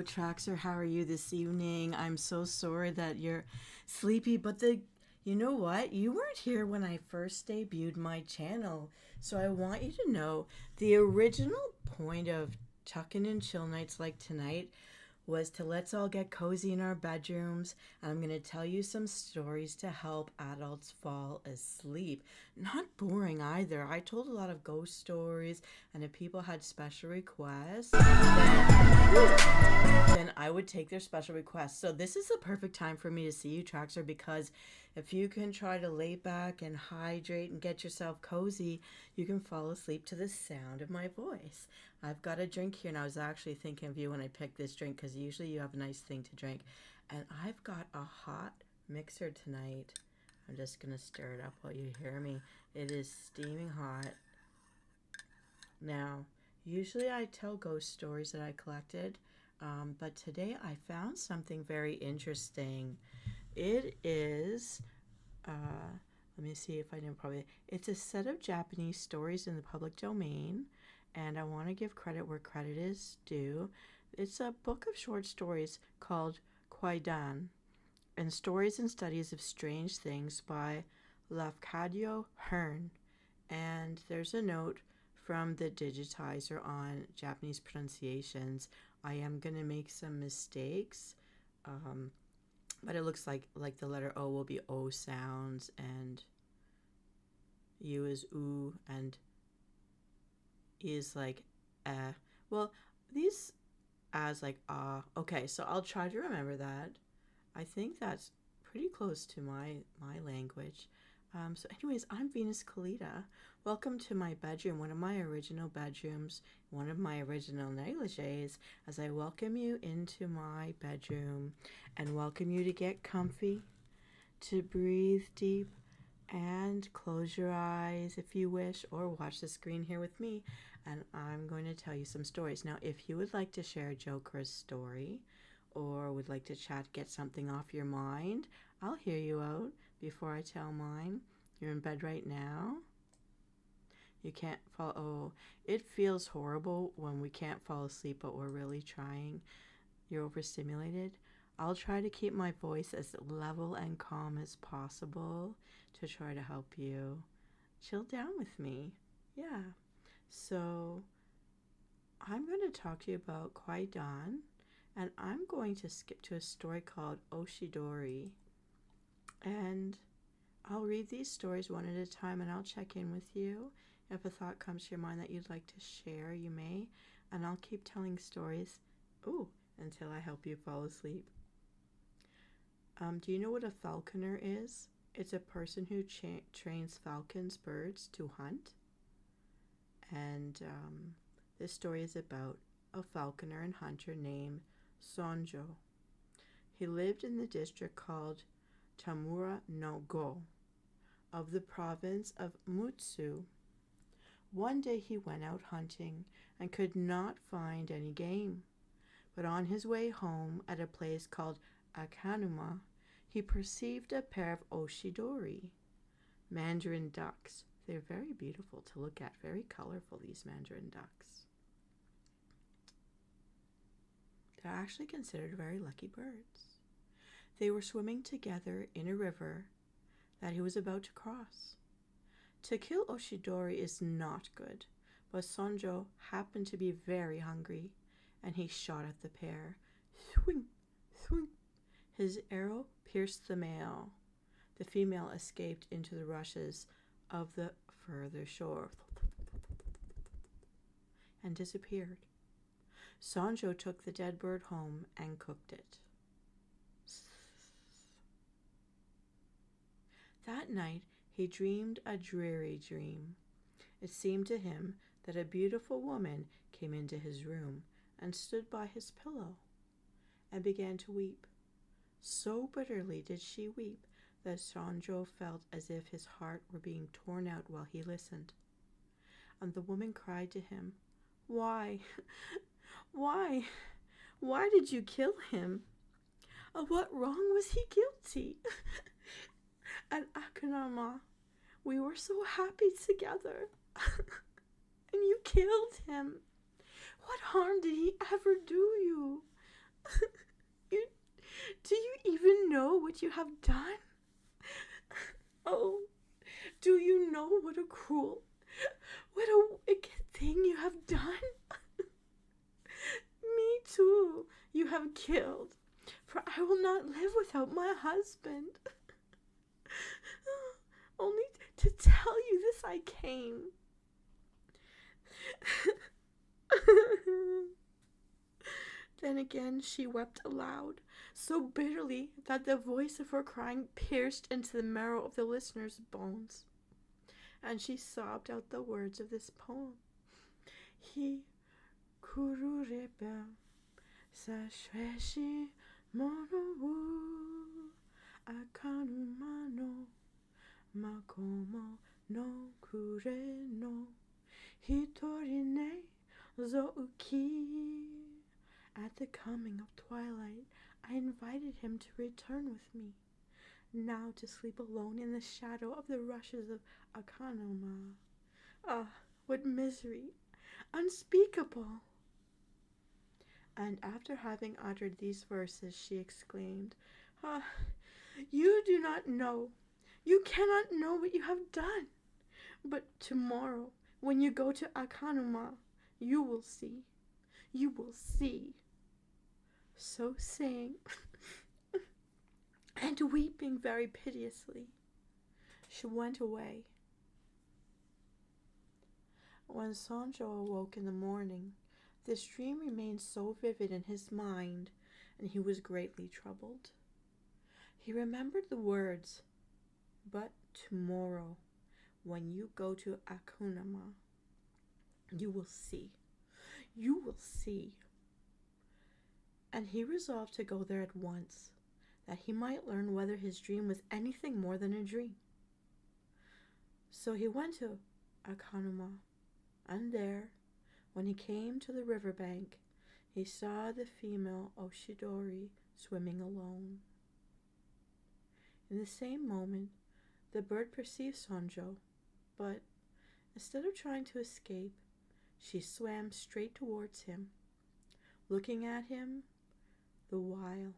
Traxer, how are you this evening? I'm so sorry that you're sleepy, but you know what? You weren't here when I first debuted my channel, so I want you to know the original point of tucking in chill nights like tonight was to let's all get cozy in our bedrooms, and I'm going to tell you some stories to help adults fall asleep. Not boring either. I told a lot of ghost stories, and if people had special requests, then I would take their special requests. So this is the perfect time for me to see you, Traxer, because if you can try to lay back and hydrate and get yourself cozy, you can fall asleep to the sound of my voice. I've got a drink here, and I was actually thinking of you when I picked this drink, because usually you have a nice thing to drink. And I've got a hot mixer tonight. I'm just going to stir it up while you hear me. It is steaming hot. Now, usually I tell ghost stories that I collected, but today I found something very interesting. It is, let me see if I know probably, it's a set of Japanese stories in the public domain, and I want to give credit where credit is due. It's a book of short stories called Kwaidan. and Stories and Studies of Strange Things by Lafcadio Hearn. And there's a note from the digitizer on Japanese pronunciations. I am going to make some mistakes, but it looks like the letter O will be O sounds, and U is U, and E is like eh. Well, these as like ah. Okay, so I'll try to remember that. I think that's pretty close to my language. So anyways, I'm Venus Callida. Welcome to my bedroom, one of my original bedrooms, one of my original negligees, as I welcome you into my bedroom and welcome you to get comfy, to breathe deep, and close your eyes if you wish, or watch the screen here with me, and I'm going to tell you some stories. Now, if you would like to share a joke or a story, or would like to chat, get something off your mind, I'll hear you out before I tell mine. You're in bed right now. You can't fall. Oh, it feels horrible when we can't fall asleep, but we're really trying. You're overstimulated. I'll try to keep my voice as level and calm as possible to try to help you. Chill down with me. Yeah. So I'm going to talk to you about Kwaidan, and I'm going to skip to a story called Oshidori. And I'll read these stories one at a time, and I'll check in with you. If a thought comes to your mind that you'd like to share, you may. And I'll keep telling stories, until I help you fall asleep. Do you know what a falconer is? It's a person who trains falcons, birds, to hunt. And this story is about a falconer and hunter named Sonjo. He lived in the district called Tamura no Go of the province of Mutsu. One day he went out hunting and could not find any game. But on his way home at a place called Akanuma, he perceived a pair of oshidori, mandarin ducks. They're very beautiful to look at, very colorful, these mandarin ducks. They're actually considered very lucky birds. They were swimming together in a river that he was about to cross. To kill oshidori is not good, but Sonjo happened to be very hungry, and he shot at the pair. Swing, swing. His arrow pierced the male. The female escaped into the rushes of the further shore and disappeared. Sonjo took the dead bird home and cooked it. That night he dreamed a dreary dream. It seemed to him that a beautiful woman came into his room and stood by his pillow and began to weep. So bitterly did she weep that Sonjo felt as if his heart were being torn out while he listened. And the woman cried to him, "Why? Why? Why did you kill him? Of what wrong was he guilty? At Akanama, we were so happy together, and you killed him. What harm did he ever do you? Do you even know what you have done? Oh, do you know what a cruel, what a wicked thing you have done? Me too you have killed, for I will not live without my husband. Only to tell you this I came." Then again she wept aloud, so bitterly that the voice of her crying pierced into the marrow of the listener's bones. And she sobbed out the words of this poem. Hi kurureba sashweshi mono akanumano makomo no kure no hitori ne zouki. At the coming of twilight, I invited him to return with me, now to sleep alone in the shadow of the rushes of Akanuma. Ah, what misery, unspeakable! And after having uttered these verses, she exclaimed, "Ah, You do not know. You cannot know what you have done. But tomorrow, when you go to Akanuma, you will see. You will see. So saying, and weeping very piteously, she went away. When Sanjo awoke in the morning, this dream remained so vivid in his mind, and he was greatly troubled. He remembered the words, "But tomorrow, when you go to Akunama, you will see. You will see." And he resolved to go there at once, that he might learn whether his dream was anything more than a dream. So he went to Akanuma, and there, when he came to the river bank, he saw the female Oshidori swimming alone. In the same moment, the bird perceived Sanjo, but instead of trying to escape, she swam straight towards him, looking at him the while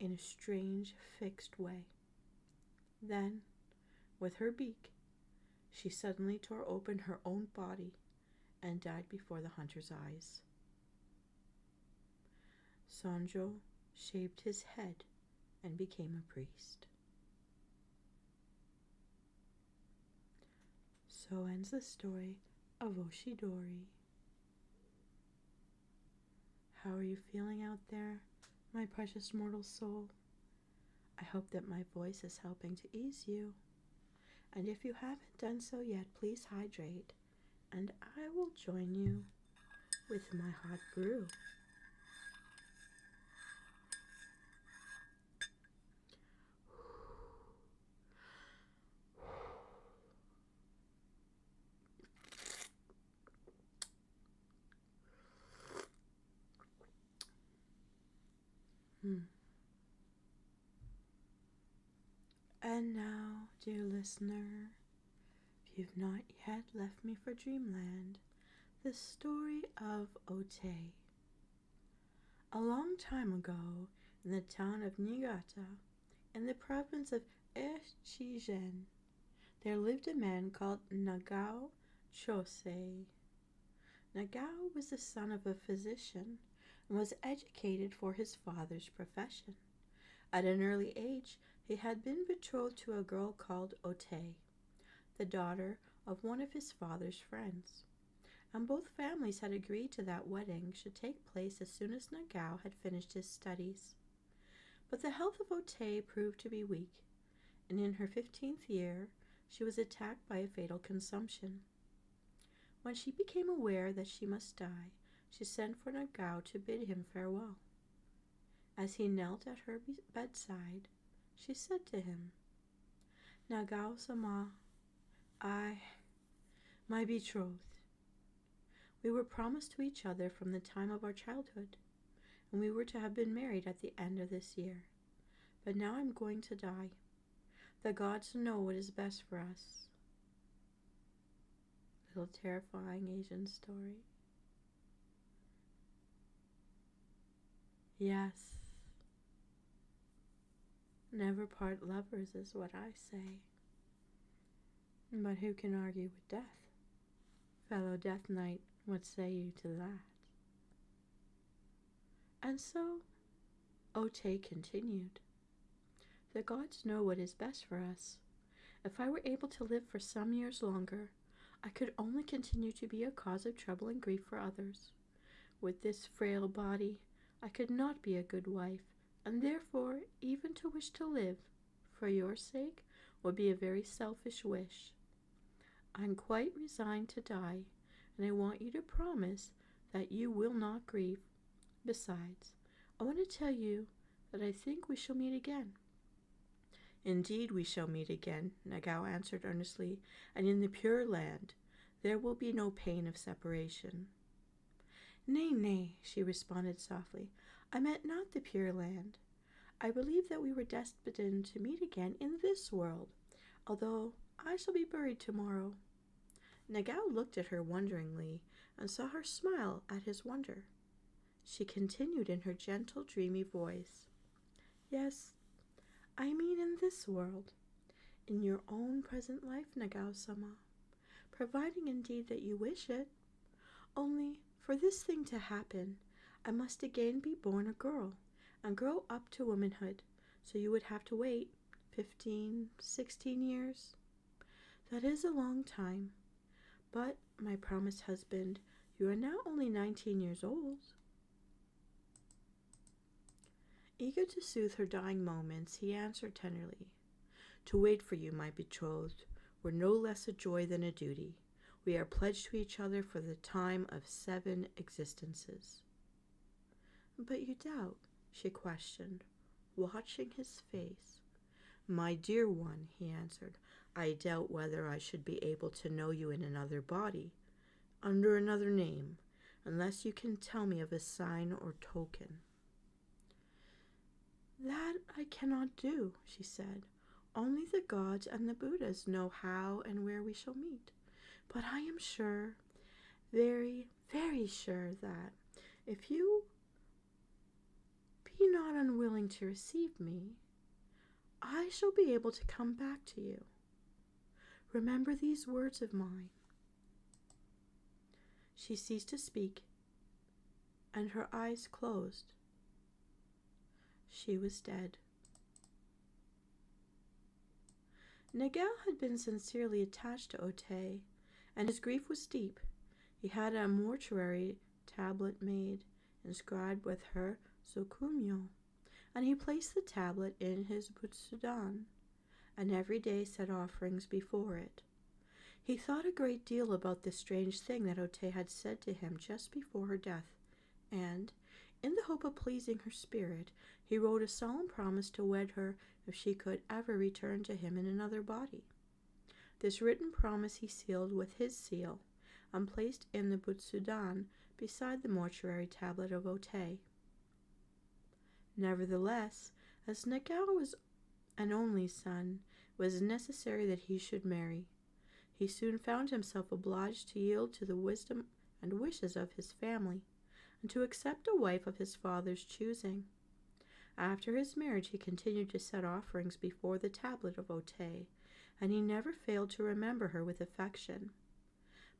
in a strange, fixed way. Then, with her beak, she suddenly tore open her own body and died before the hunter's eyes. Sanjo shaved his head and became a priest. So ends the story of Oshidori. How are you feeling out there, my precious mortal soul? I hope that my voice is helping to ease you. And if you haven't done so yet, please hydrate, and I will join you with my hot brew. And now, dear listener, if you've not yet left me for Dreamland, the story of Otei. A long time ago, in the town of Niigata, in the province of Echigen, there lived a man called Nagao Chosei. Nagao was the son of a physician and was educated for his father's profession. At an early age, he had been betrothed to a girl called Otei, the daughter of one of his father's friends, and both families had agreed to that wedding should take place as soon as Nagao had finished his studies. But the health of Otei proved to be weak, and in her 15th year, she was attacked by a fatal consumption. When she became aware that she must die, she sent for Nagao to bid him farewell. As he knelt at her bedside, she said to him, "Nagao-sama, my betrothed, we were promised to each other from the time of our childhood, and we were to have been married at the end of this year. But now I'm going to die. The gods know what is best for us." Little terrifying Asian story. Yes. Never part lovers is what I say. But who can argue with death? Fellow Death Knight, what say you to that? And so, Otei continued. The gods know what is best for us. If I were able to live for some years longer, I could only continue to be a cause of trouble and grief for others. With this frail body, I could not be a good wife, and therefore even to wish to live, for your sake, would be a very selfish wish. I'm quite resigned to die, and I want you to promise that you will not grieve. Besides, I want to tell you that I think we shall meet again." "Indeed we shall meet again," Nagao answered earnestly, "and in the Pure Land there will be no pain of separation." "Nay, nay," she responded softly, "I meant not the Pure Land. I believe that we were destined to meet again in this world, although I shall be buried tomorrow." Nagao looked at her wonderingly and saw her smile at his wonder. She continued in her gentle, dreamy voice, "Yes, I mean in this world, in your own present life, Nagao-sama, providing indeed that you wish it. Only, for this thing to happen, I must again be born a girl, and grow up to womanhood, so you would have to wait 15, 16 years. That is a long time. But, my promised husband, you are now only 19 years old. Eager to soothe her dying moments, he answered tenderly, To wait for you, my betrothed, were no less a joy than a duty. We are pledged to each other for the time of 7 existences. But you doubt, she questioned, watching his face. My dear one, he answered, I doubt whether I should be able to know you in another body, under another name, unless you can tell me of a sign or token. That I cannot do, she said. Only the gods and the Buddhas know how and where we shall meet. But I am sure, very, very sure that if you be not unwilling to receive me, I shall be able to come back to you. Remember these words of mine. She ceased to speak, and her eyes closed. She was dead. Nagao had been sincerely attached to Otei, and his grief was deep. He had a mortuary tablet made, inscribed with her Zokumyo, and he placed the tablet in his butsudan, and every day set offerings before it. He thought a great deal about the strange thing that Otei had said to him just before her death, and, in the hope of pleasing her spirit, he wrote a solemn promise to wed her if she could ever return to him in another body. This written promise he sealed with his seal, and placed in the butsudan beside the mortuary tablet of Otei. Nevertheless, as Nagao was an only son, it was necessary that he should marry. He soon found himself obliged to yield to the wisdom and wishes of his family, and to accept a wife of his father's choosing. After his marriage he continued to set offerings before the tablet of Otei, and he never failed to remember her with affection.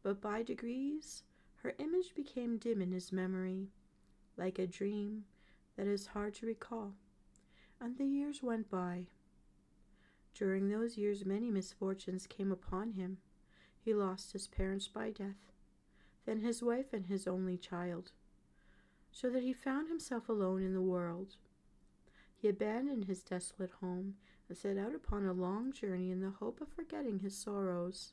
But by degrees her image became dim in his memory, like a dream that is hard to recall, and the years went by. During those years many misfortunes came upon him. He lost his parents by death, then his wife and his only child, so that he found himself alone in the world. He abandoned his desolate home and set out upon a long journey in the hope of forgetting his sorrows.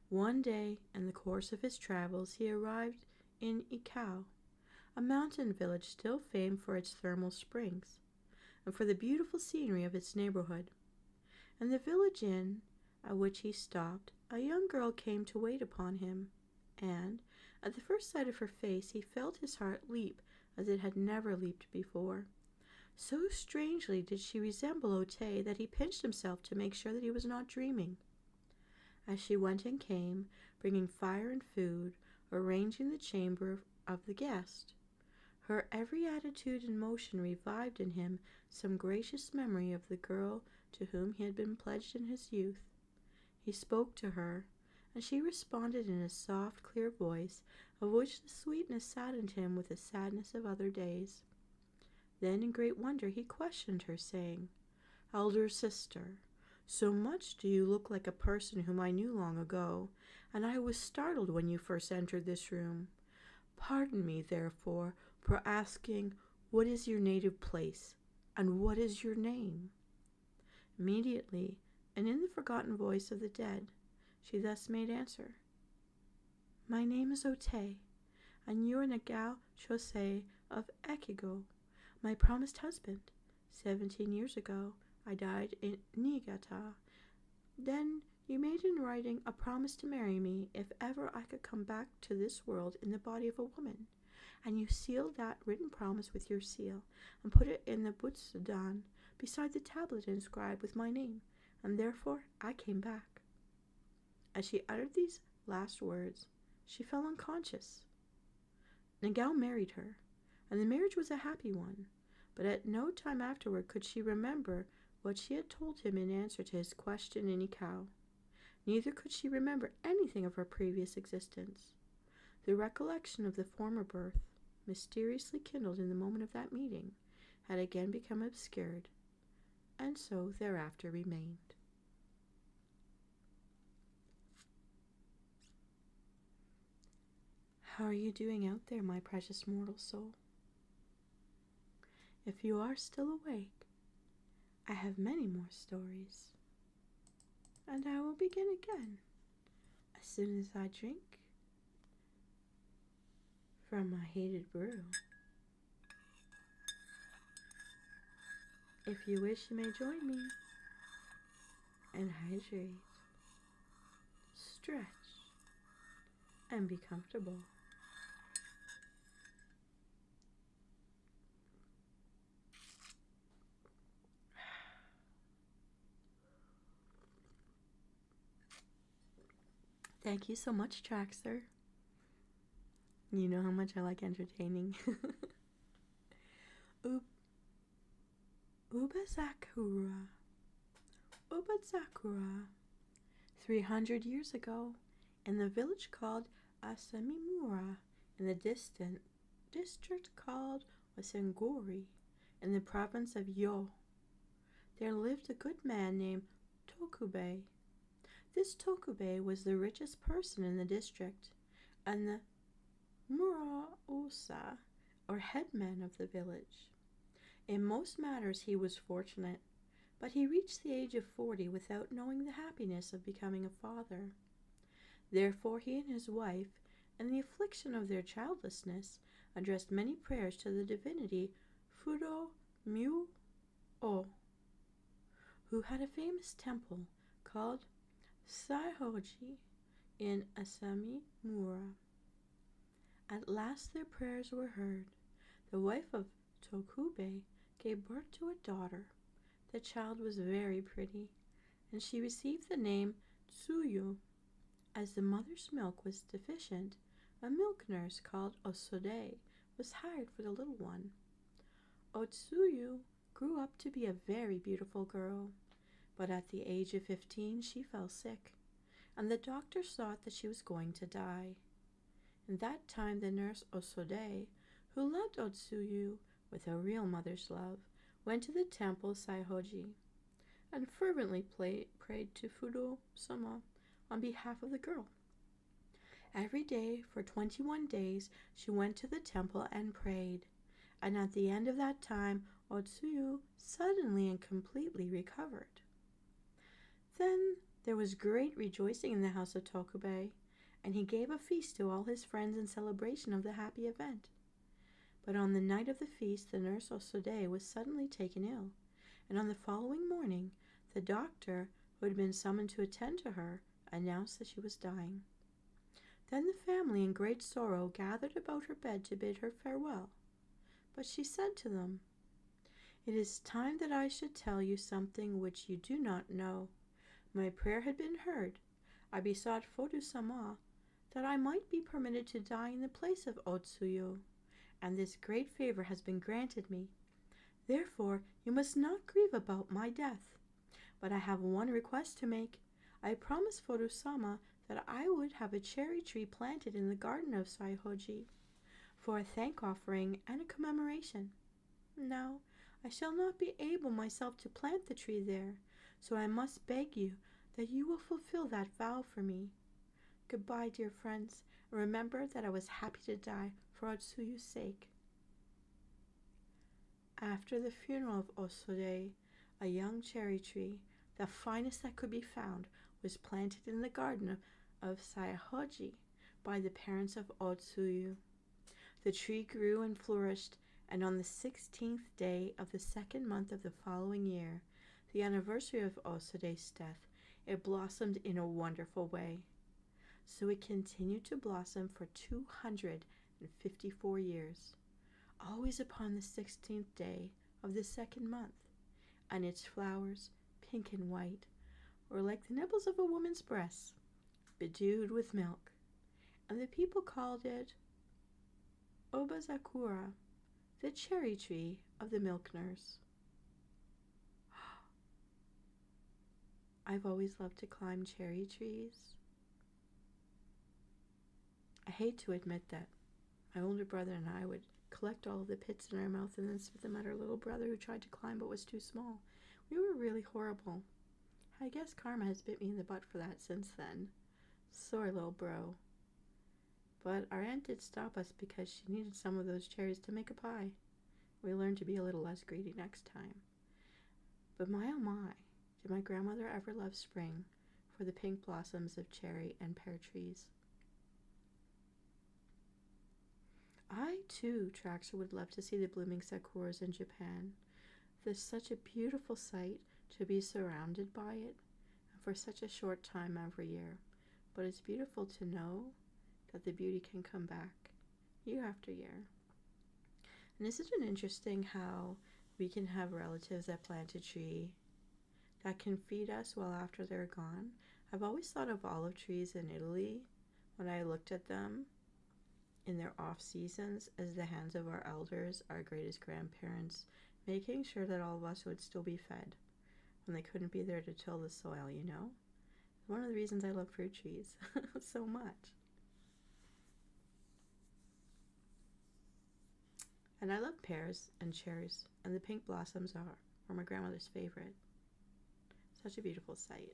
One day, in the course of his travels, he arrived in Ikao, a mountain village still famed for its thermal springs, and for the beautiful scenery of its neighborhood. In the village inn at which he stopped, a young girl came to wait upon him, and, at the first sight of her face, he felt his heart leap as it had never leaped before. So strangely did she resemble Otei that he pinched himself to make sure that he was not dreaming. As she went and came, bringing fire and food, arranging the chamber of the guest, her every attitude and motion revived in him some gracious memory of the girl to whom he had been pledged in his youth. He spoke to her, and she responded in a soft, clear voice, of which the sweetness saddened him with the sadness of other days. Then in great wonder he questioned her, saying, "Elder sister, so much do you look like a person whom I knew long ago, and I was startled when you first entered this room. Pardon me, therefore, for asking, what is your native place, and what is your name?" Immediately, and in the forgotten voice of the dead, she thus made answer, "My name is Otei, and you are Nagao Shosei of Ekigo, my promised husband. 17 years ago, I died in Niigata. Then you made in writing a promise to marry me if ever I could come back to this world in the body of a woman, and you sealed that written promise with your seal, and put it in the butsudan beside the tablet inscribed with my name, and therefore I came back." As she uttered these last words, she fell unconscious. Nagao married her, and the marriage was a happy one, but at no time afterward could she remember what she had told him in answer to his question in Ikao. Neither could she remember anything of her previous existence. The recollection of the former birth, mysteriously kindled in the moment of that meeting, had again become obscured, and so thereafter remained. How are you doing out there, my precious mortal soul? If you are still awake, I have many more stories, and I will begin again as soon as I drink from my hated brew. If you wish, you may join me and hydrate, stretch, and be comfortable. Thank you so much, Traxer. You know how much I like entertaining. Ubazakura. 300 years ago, in the village called Asamimura, in the distant district called Wasengori, in the province of Yo, there lived a good man named Tokubei. This Tokubei was the richest person in the district, and the Muraosa, or headman of the village. In most matters he was fortunate, but he reached the age of 40 without knowing the happiness of becoming a father. Therefore he and his wife, in the affliction of their childlessness, addressed many prayers to the divinity Fudo Mu O, who had a famous temple called Saihoji in Asami Mura. At last their prayers were heard. The wife of Tokubei gave birth to a daughter. The child was very pretty, and she received the name Tsuyu. As the mother's milk was deficient, a milk nurse called Osode was hired for the little one. Otsuyu grew up to be a very beautiful girl, but at the age of 15 she fell sick, and the doctors thought that she was going to die. In that time the nurse Osode, who loved Otsuyu with a real mother's love, went to the temple Saihoji and fervently prayed to Fudo-sama on behalf of the girl. Every day for 21 days she went to the temple and prayed, and at the end of that time Otsuyu suddenly and completely recovered. Then there was great rejoicing in the house of Tokubei, and he gave a feast to all his friends in celebration of the happy event. But on the night of the feast, the nurse Osode was suddenly taken ill, and on the following morning, the doctor, who had been summoned to attend to her, announced that she was dying. Then the family, in great sorrow, gathered about her bed to bid her farewell. But she said to them, "It is time that I should tell you something which you do not know. My prayer had been heard. I besought Fudo-sama that I might be permitted to die in the place of Otsuyu, and this great favor has been granted me. Therefore, you must not grieve about my death. But I have one request to make. I promised Fudo-sama that I would have a cherry tree planted in the garden of Saihoji for a thank offering and a commemoration. Now, I shall not be able myself to plant the tree there, so I must beg you that you will fulfill that vow for me. Goodbye, dear friends, and remember that I was happy to die for Otsuyu's sake." After the funeral of Osode, a young cherry tree, the finest that could be found, was planted in the garden of Saihoji by the parents of Otsuyu. The tree grew and flourished, and on the 16th day of the 2nd month of the following year, the anniversary of Osode's death, it blossomed in a wonderful way. So it continued to blossom for 254 years, always upon the 16th day of the 2nd month, and its flowers, pink and white, were like the nipples of a woman's breasts, bedewed with milk, and the people called it Obazakura, the cherry tree of the milk nurse. I've always loved to climb cherry trees. I hate to admit that my older brother and I would collect all of the pits in our mouth and then spit them at our little brother who tried to climb but was too small. We were really horrible. I guess karma has bit me in the butt for that since then. Sorry, little bro. But our aunt did stop us because she needed some of those cherries to make a pie. We learned to be a little less greedy next time. But my oh my, did my grandmother ever love spring for the pink blossoms of cherry and pear trees. I, too, Traxer, would love to see the blooming sakuras in Japan. There's such a beautiful sight to be surrounded by it, and for such a short time every year. But it's beautiful to know that the beauty can come back year after year. And isn't it interesting how we can have relatives that plant a tree that can feed us well after they're gone? I've always thought of olive trees in Italy when I looked at them in their off seasons as the hands of our elders, our greatest grandparents, making sure that all of us would still be fed when they couldn't be there to till the soil, you know? One of the reasons I love fruit trees so much. And I love pears and cherries, and the pink blossoms are my grandmother's favorite. Such a beautiful sight.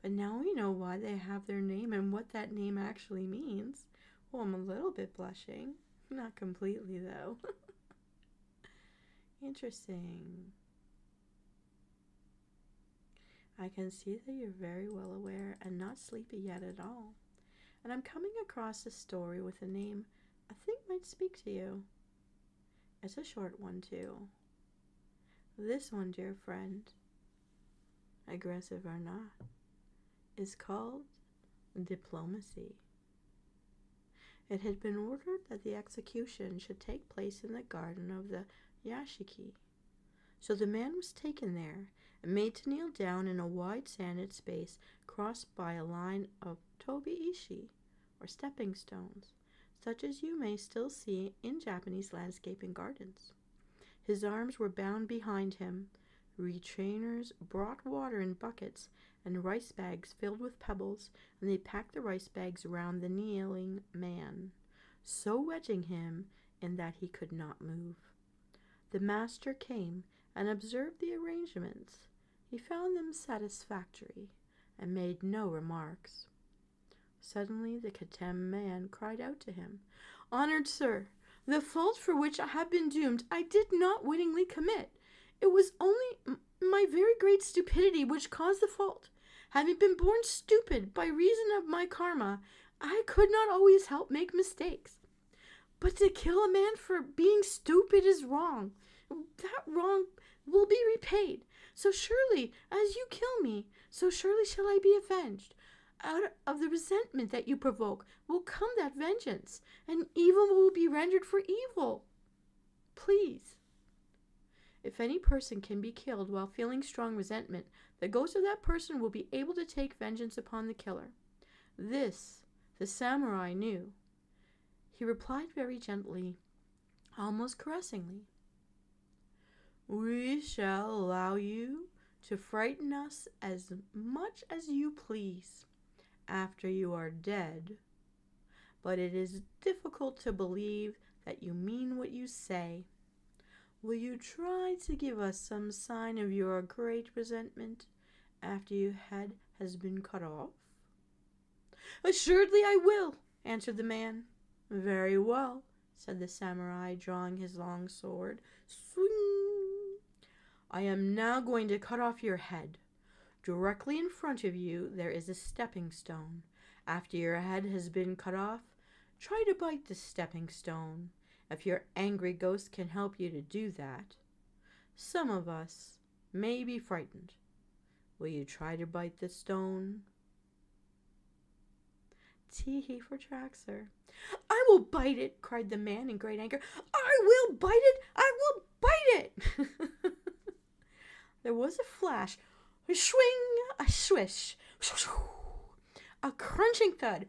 But now we know why they have their name and what that name actually means. Well, I'm a little bit blushing. Not completely, though. Interesting. I can see that you're very well aware and not sleepy yet at all. And I'm coming across a story with a name I think might speak to you. It's a short one, too. This one, dear friend, aggressive or not, is called diplomacy. It had been ordered that the execution should take place in the garden of the yashiki. So the man was taken there and made to kneel down in a wide sanded space crossed by a line of tobi-ishi, or stepping stones, such as you may still see in Japanese landscaping gardens. His arms were bound behind him. Retrainers brought water in buckets and rice bags filled with pebbles, and they packed the rice bags round the kneeling man, so wedging him in that he could not move. The master came and observed the arrangements. He found them satisfactory and made no remarks. Suddenly the condemned man cried out to him, "Honored sir, the fault for which I have been doomed I did not wittingly commit. It was only my very great stupidity which caused the fault. Having been born stupid by reason of my karma, I could not always help make mistakes. But to kill a man for being stupid is wrong. That wrong will be repaid. So surely as you kill me, so surely shall I be avenged. Out of the resentment that you provoke will come that vengeance, and evil will be rendered for evil. Please. If any person can be killed while feeling strong resentment, the ghost of that person will be able to take vengeance upon the killer." This the samurai knew. He replied very gently, almost caressingly, "We shall allow you to frighten us as much as you please after you are dead, but it is difficult to believe that you mean what you say. Will you try to give us some sign of your great resentment after your head has been cut off?" "Assuredly I will," answered the man. "Very well," said the samurai, drawing his long sword. "Swing! I am now going to cut off your head. Directly in front of you there is a stepping stone. After your head has been cut off, try to bite the stepping stone. If your angry ghost can help you to do that. Some of us may be frightened. Will you try to bite the stone?" Tee-hee for Traxer. "I will bite it," cried the man in great anger. "I will bite it! I will bite it!" There was a flash, a swing, a swish, a crunching thud.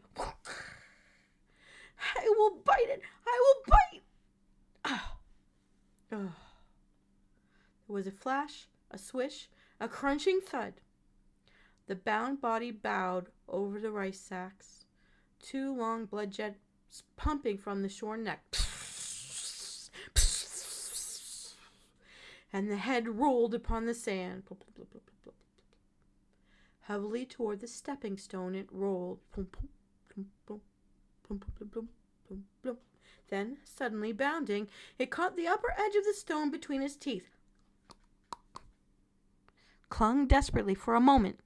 "I will bite it! I will bite!" Ugh. There was a flash, a swish, a crunching thud. The bound body bowed over the rice sacks, two long blood jets pumping from the shorn neck. And the head rolled upon the sand. Heavily toward the stepping stone it rolled. Then, suddenly bounding, it caught the upper edge of the stone between its teeth, clung desperately for a moment,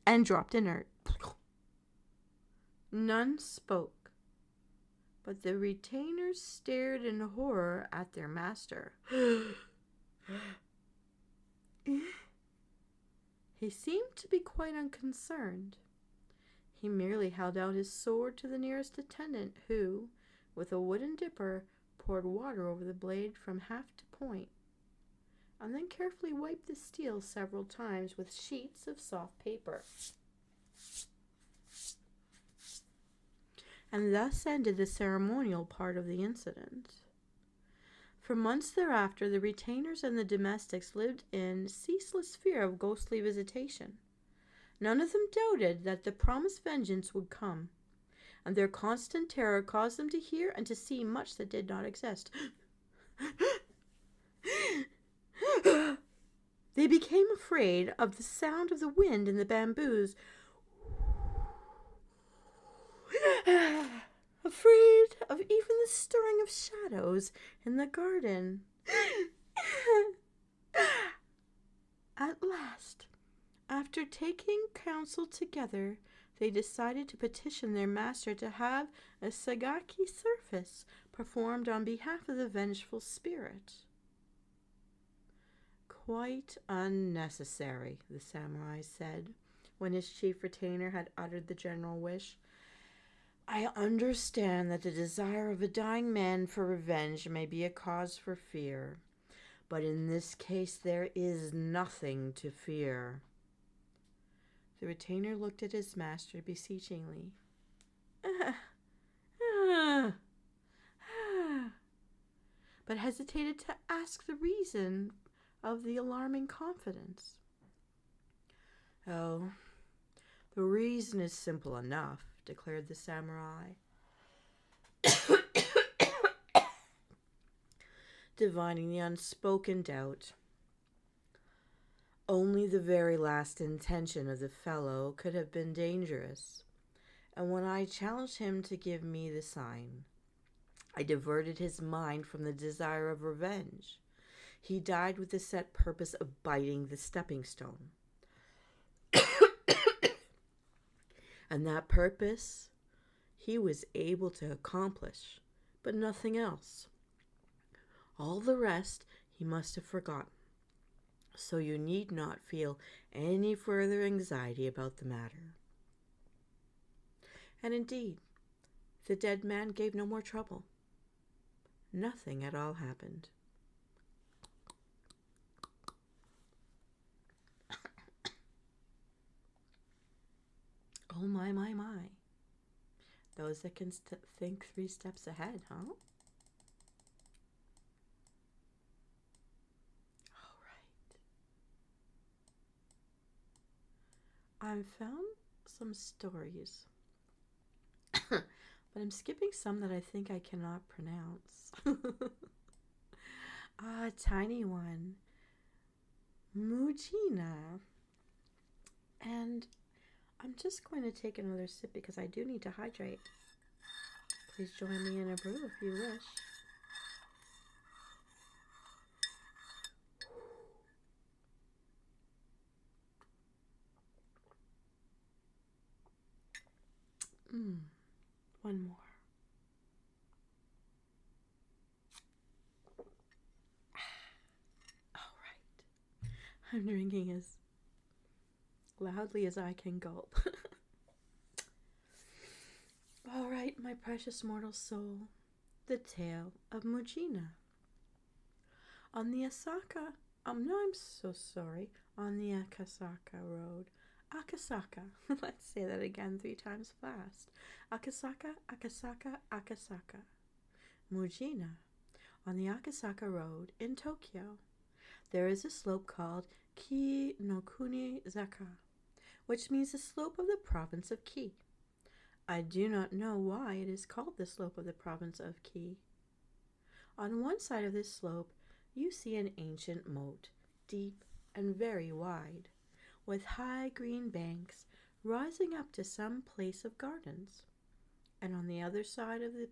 and dropped inert. None spoke, but the retainers stared in horror at their master. He seemed to be quite unconcerned. He merely held out his sword to the nearest attendant, who, with a wooden dipper, poured water over the blade from haft to point, and then carefully wiped the steel several times with sheets of soft paper. And thus ended the ceremonial part of the incident. For months thereafter, the retainers and the domestics lived in ceaseless fear of ghostly visitation. None of them doubted that the promised vengeance would come, and their constant terror caused them to hear and to see much that did not exist. They became afraid of the sound of the wind in the bamboos, afraid of even the stirring of shadows in the garden. At last, after taking counsel together, they decided to petition their master to have a sagaki service performed on behalf of the vengeful spirit. Quite unnecessary, the samurai said, when his chief retainer had uttered the general wish. I understand that the desire of a dying man for revenge may be a cause for fear, but in this case there is nothing to fear. The retainer looked at his master beseechingly. But hesitated to ask the reason of the alarming confidence. Oh, the reason is simple enough, declared the samurai, divining the unspoken doubt. Only the very last intention of the fellow could have been dangerous, and when I challenged him to give me the sign, I diverted his mind from the desire of revenge. He died with the set purpose of biting the stepping stone. And that purpose he was able to accomplish, but nothing else. All the rest he must have forgotten. So you need not feel any further anxiety about the matter. And indeed, the dead man gave no more trouble. Nothing at all happened. Oh my. Those that can think 3 steps ahead, huh? All right. I've found some stories, but I'm skipping some that I think I cannot pronounce. A tiny one. Mujina. And I'm just going to take another sip because I do need to hydrate. Please join me in a brew if you wish. One more. All right. I'm drinking as loudly as I can gulp. All right, my precious mortal soul, the tale of Mujina. On the Akasaka road. Akasaka. Let's say that again 3 times fast. Akasaka, Akasaka, Akasaka. Mujina On the Akasaka Road in Tokyo, there is a slope called Ki no Kuni Zaka, which means the slope of the province of Ki. I do not know why it is called the slope of the province of Ki. On one side of this slope, you see an ancient moat, deep and very wide, with high green banks rising up to some place of gardens. And on the other side of the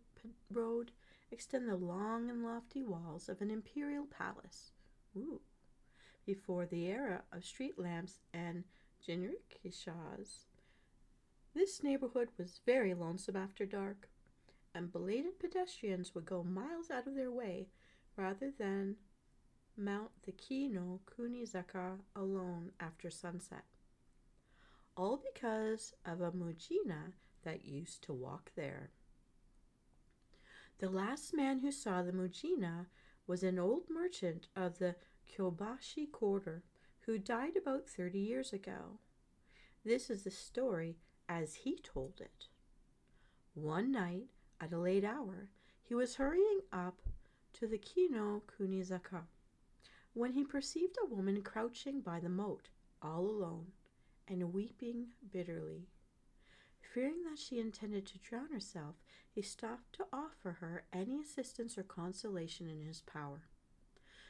road extend the long and lofty walls of an imperial palace. Before the era of street lamps and jinrikishas, this neighborhood was very lonesome after dark, and belated pedestrians would go miles out of their way rather than mount the Ki no Kunizaka alone after sunset. All because of a Mujina that used to walk there. The last man who saw the Mujina was an old merchant of the Kyobashi quarter who died about 30 years ago. This is the story as he told it. One night, at a late hour, he was hurrying up to the Ki no Kunizaka when he perceived a woman crouching by the moat, all alone, and weeping bitterly. Fearing that she intended to drown herself, he stopped to offer her any assistance or consolation in his power.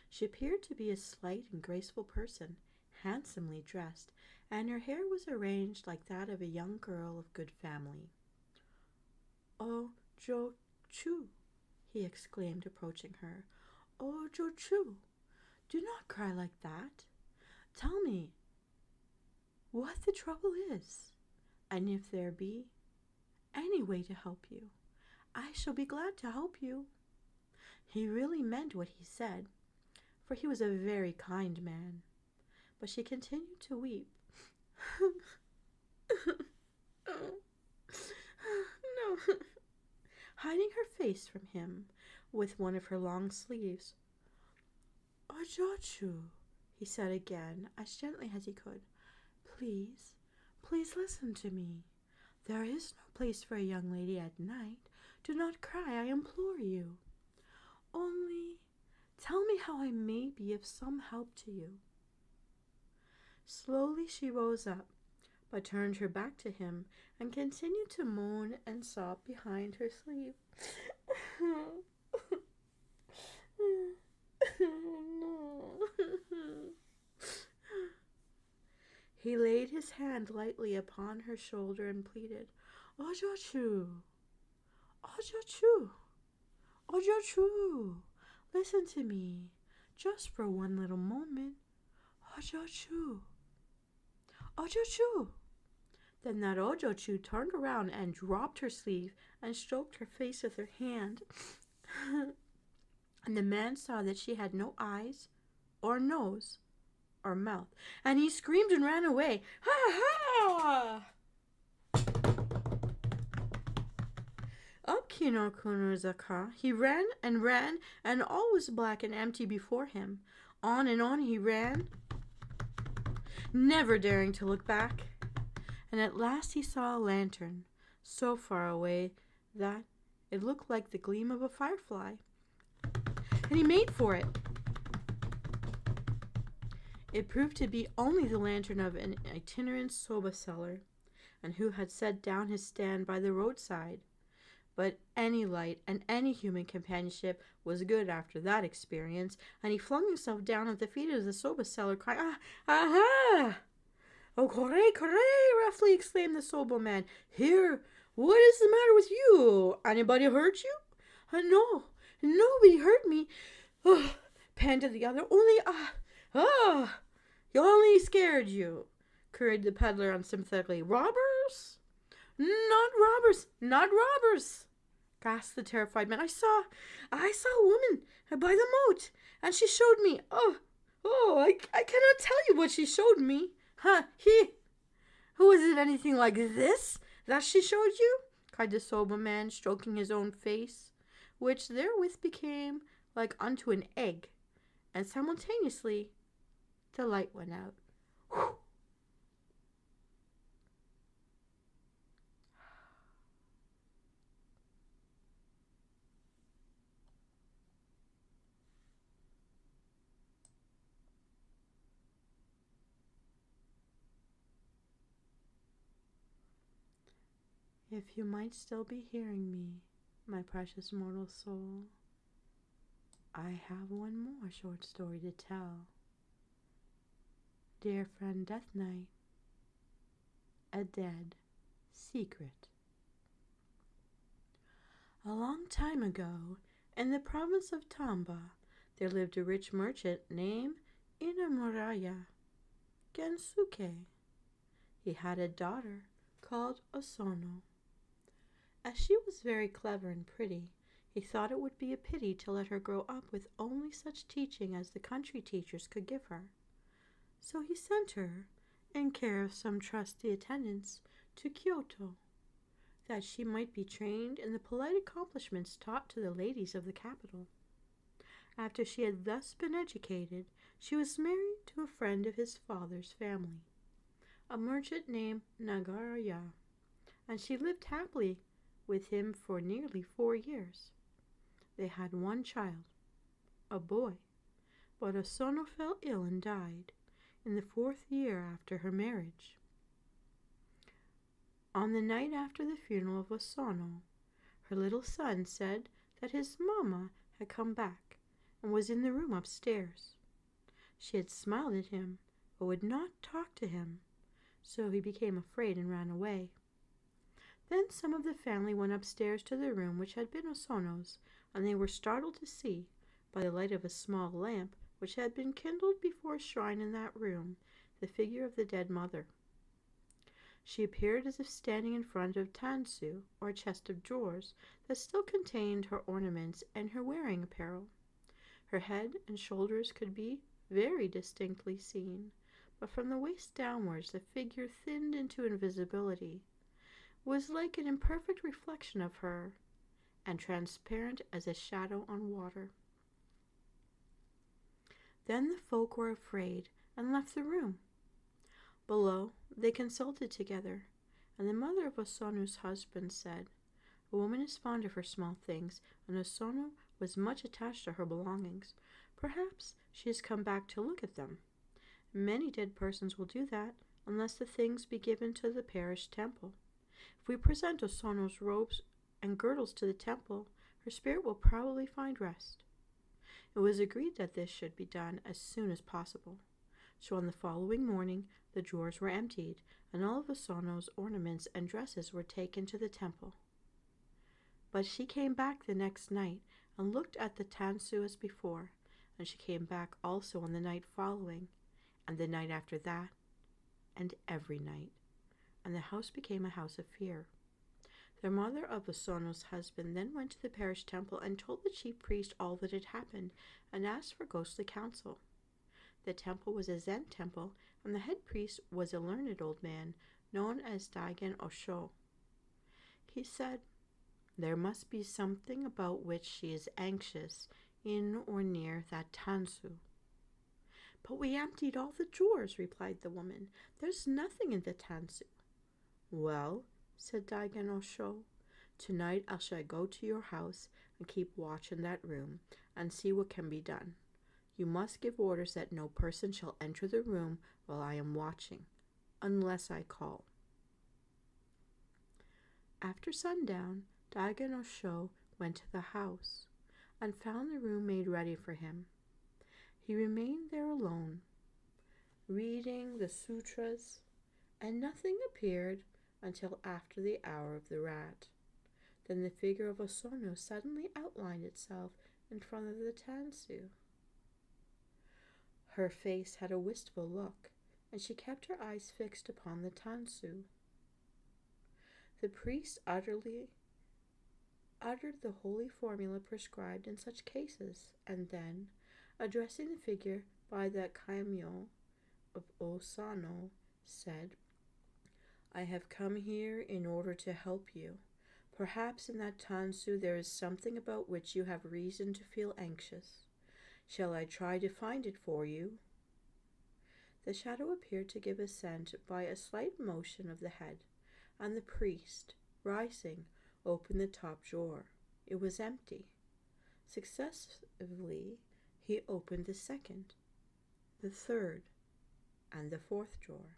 She appeared to be a slight and graceful person, handsomely dressed, and her hair was arranged like that of a young girl of good family. "Oh, Jo-chu," he exclaimed, approaching her. "Oh, Jo-chu, do not cry like that. Tell me what the trouble is, and if there be any way to help you, I shall be glad to help you." He really meant what he said, for he was a very kind man. But she continued to weep. "Oh, no," hiding her face from him with one of her long sleeves. "Oh, Jo-chu," he said again, as gently as he could. Please listen to me. There is no place for a young lady at night. Do not cry, I implore you. Only tell me how I may be of some help to you." Slowly she rose up, but turned her back to him and continued to moan and sob behind her sleeve. "No." He laid his hand lightly upon her shoulder and pleaded, "Oh, Jo-chu, oh, Jo-chu, oh, Jo-chu, listen to me, just for one little moment. Oh, Jo-chu, oh, Jo-chu." Then that Oh, Jo-chu turned around and dropped her sleeve and stroked her face with her hand. And the man saw that she had no eyes or nose or mouth, and he screamed and ran away. Ha ha! Up Ki no Kunizaka he ran, and all was black and empty before him. On and on he ran, never daring to look back. And at last he saw a lantern, so far away that it looked like the gleam of a firefly. And he made for it. It proved to be only the lantern of an itinerant soba seller, and who had set down his stand by the roadside. But any light and any human companionship was good after that experience, and he flung himself down at the feet of the soba seller, crying, "Ah, aha! Oh, kore," roughly exclaimed the soba man. "Here, what is the matter with you? Anybody hurt you?" "No, nobody hurt me," panted the other. You only scared you," queried the peddler unsympathetically. "Robbers?" Not robbers," gasped the terrified man. I saw a woman by the moat, and she showed me. I cannot tell you what she showed me." Was it anything like this that she showed you?" cried the soba man, stroking his own face, which therewith became like unto an egg, and simultaneously the light went out. Whew. If you might still be hearing me, my precious mortal soul, I have one more short story to tell. Dear friend Death Knight, a dead secret. A long time ago, in the province of Tamba, there lived a rich merchant named Inamuraya Gensuke. He had a daughter called Osono. As she was very clever and pretty, he thought it would be a pity to let her grow up with only such teaching as the country teachers could give her. So he sent her, in care of some trusty attendants, to Kyoto, that she might be trained in the polite accomplishments taught to the ladies of the capital. After she had thus been educated, she was married to a friend of his father's family, a merchant named Nagaraya, and she lived happily with him for nearly 4 years. They had one child, a boy, but Osono fell ill and died in the 4th year after her marriage. On the night after the funeral of Osono, her little son said that his mamma had come back and was in the room upstairs. She had smiled at him, but would not talk to him, so he became afraid and ran away. Then some of the family went upstairs to the room which had been Osono's, and they were startled to see, by the light of a small lamp which had been kindled before a shrine in that room, the figure of the dead mother. She appeared as if standing in front of tansu, or a chest of drawers, that still contained her ornaments and her wearing apparel. Her head and shoulders could be very distinctly seen, but from the waist downwards the figure, thinned into invisibility, was like an imperfect reflection of her, and transparent as a shadow on water. Then the folk were afraid and left the room. Below, they consulted together, and the mother of Osono's husband said, "A woman is fond of her small things, and Osono was much attached to her belongings. Perhaps she has come back to look at them. Many dead persons will do that, unless the things be given to the parish temple. If we present Osono's robes and girdles to the temple, her spirit will probably find rest." It was agreed that this should be done as soon as possible. So on the following morning the drawers were emptied, and all of Osono's ornaments and dresses were taken to the temple. But she came back the next night and looked at the tansu as before, and she came back also on the night following, and the night after that, and every night, and the house became a house of fear. The mother of Osono's husband then went to the parish temple and told the chief priest all that had happened, and asked for ghostly counsel. The temple was a Zen temple, and the head priest was a learned old man known as Daigen Osho. He said, "There must be something about which she is anxious in or near that tansu." "But we emptied all the drawers," replied the woman. "There's nothing in the tansu." "Well," said Daigen Osho, "tonight I shall go to your house and keep watch in that room and see what can be done. You must give orders that no person shall enter the room while I am watching, unless I call." After sundown, Daigen Osho went to the house and found the room made ready for him. He remained there alone, reading the sutras, and nothing appeared until after the hour of the rat. Then the figure of Osono suddenly outlined itself in front of the tansu. Her face had a wistful look, and she kept her eyes fixed upon the tansu. The priest uttered the holy formula prescribed in such cases, and then, addressing the figure by the kaimyo of Osono, said, "I have come here in order to help you. Perhaps in that tansu there is something about which you have reason to feel anxious. Shall I try to find it for you?" The shadow appeared to give assent by a slight motion of the head, and the priest, rising, opened the top drawer. It was empty. Successively he opened the second, the third, and the fourth drawer.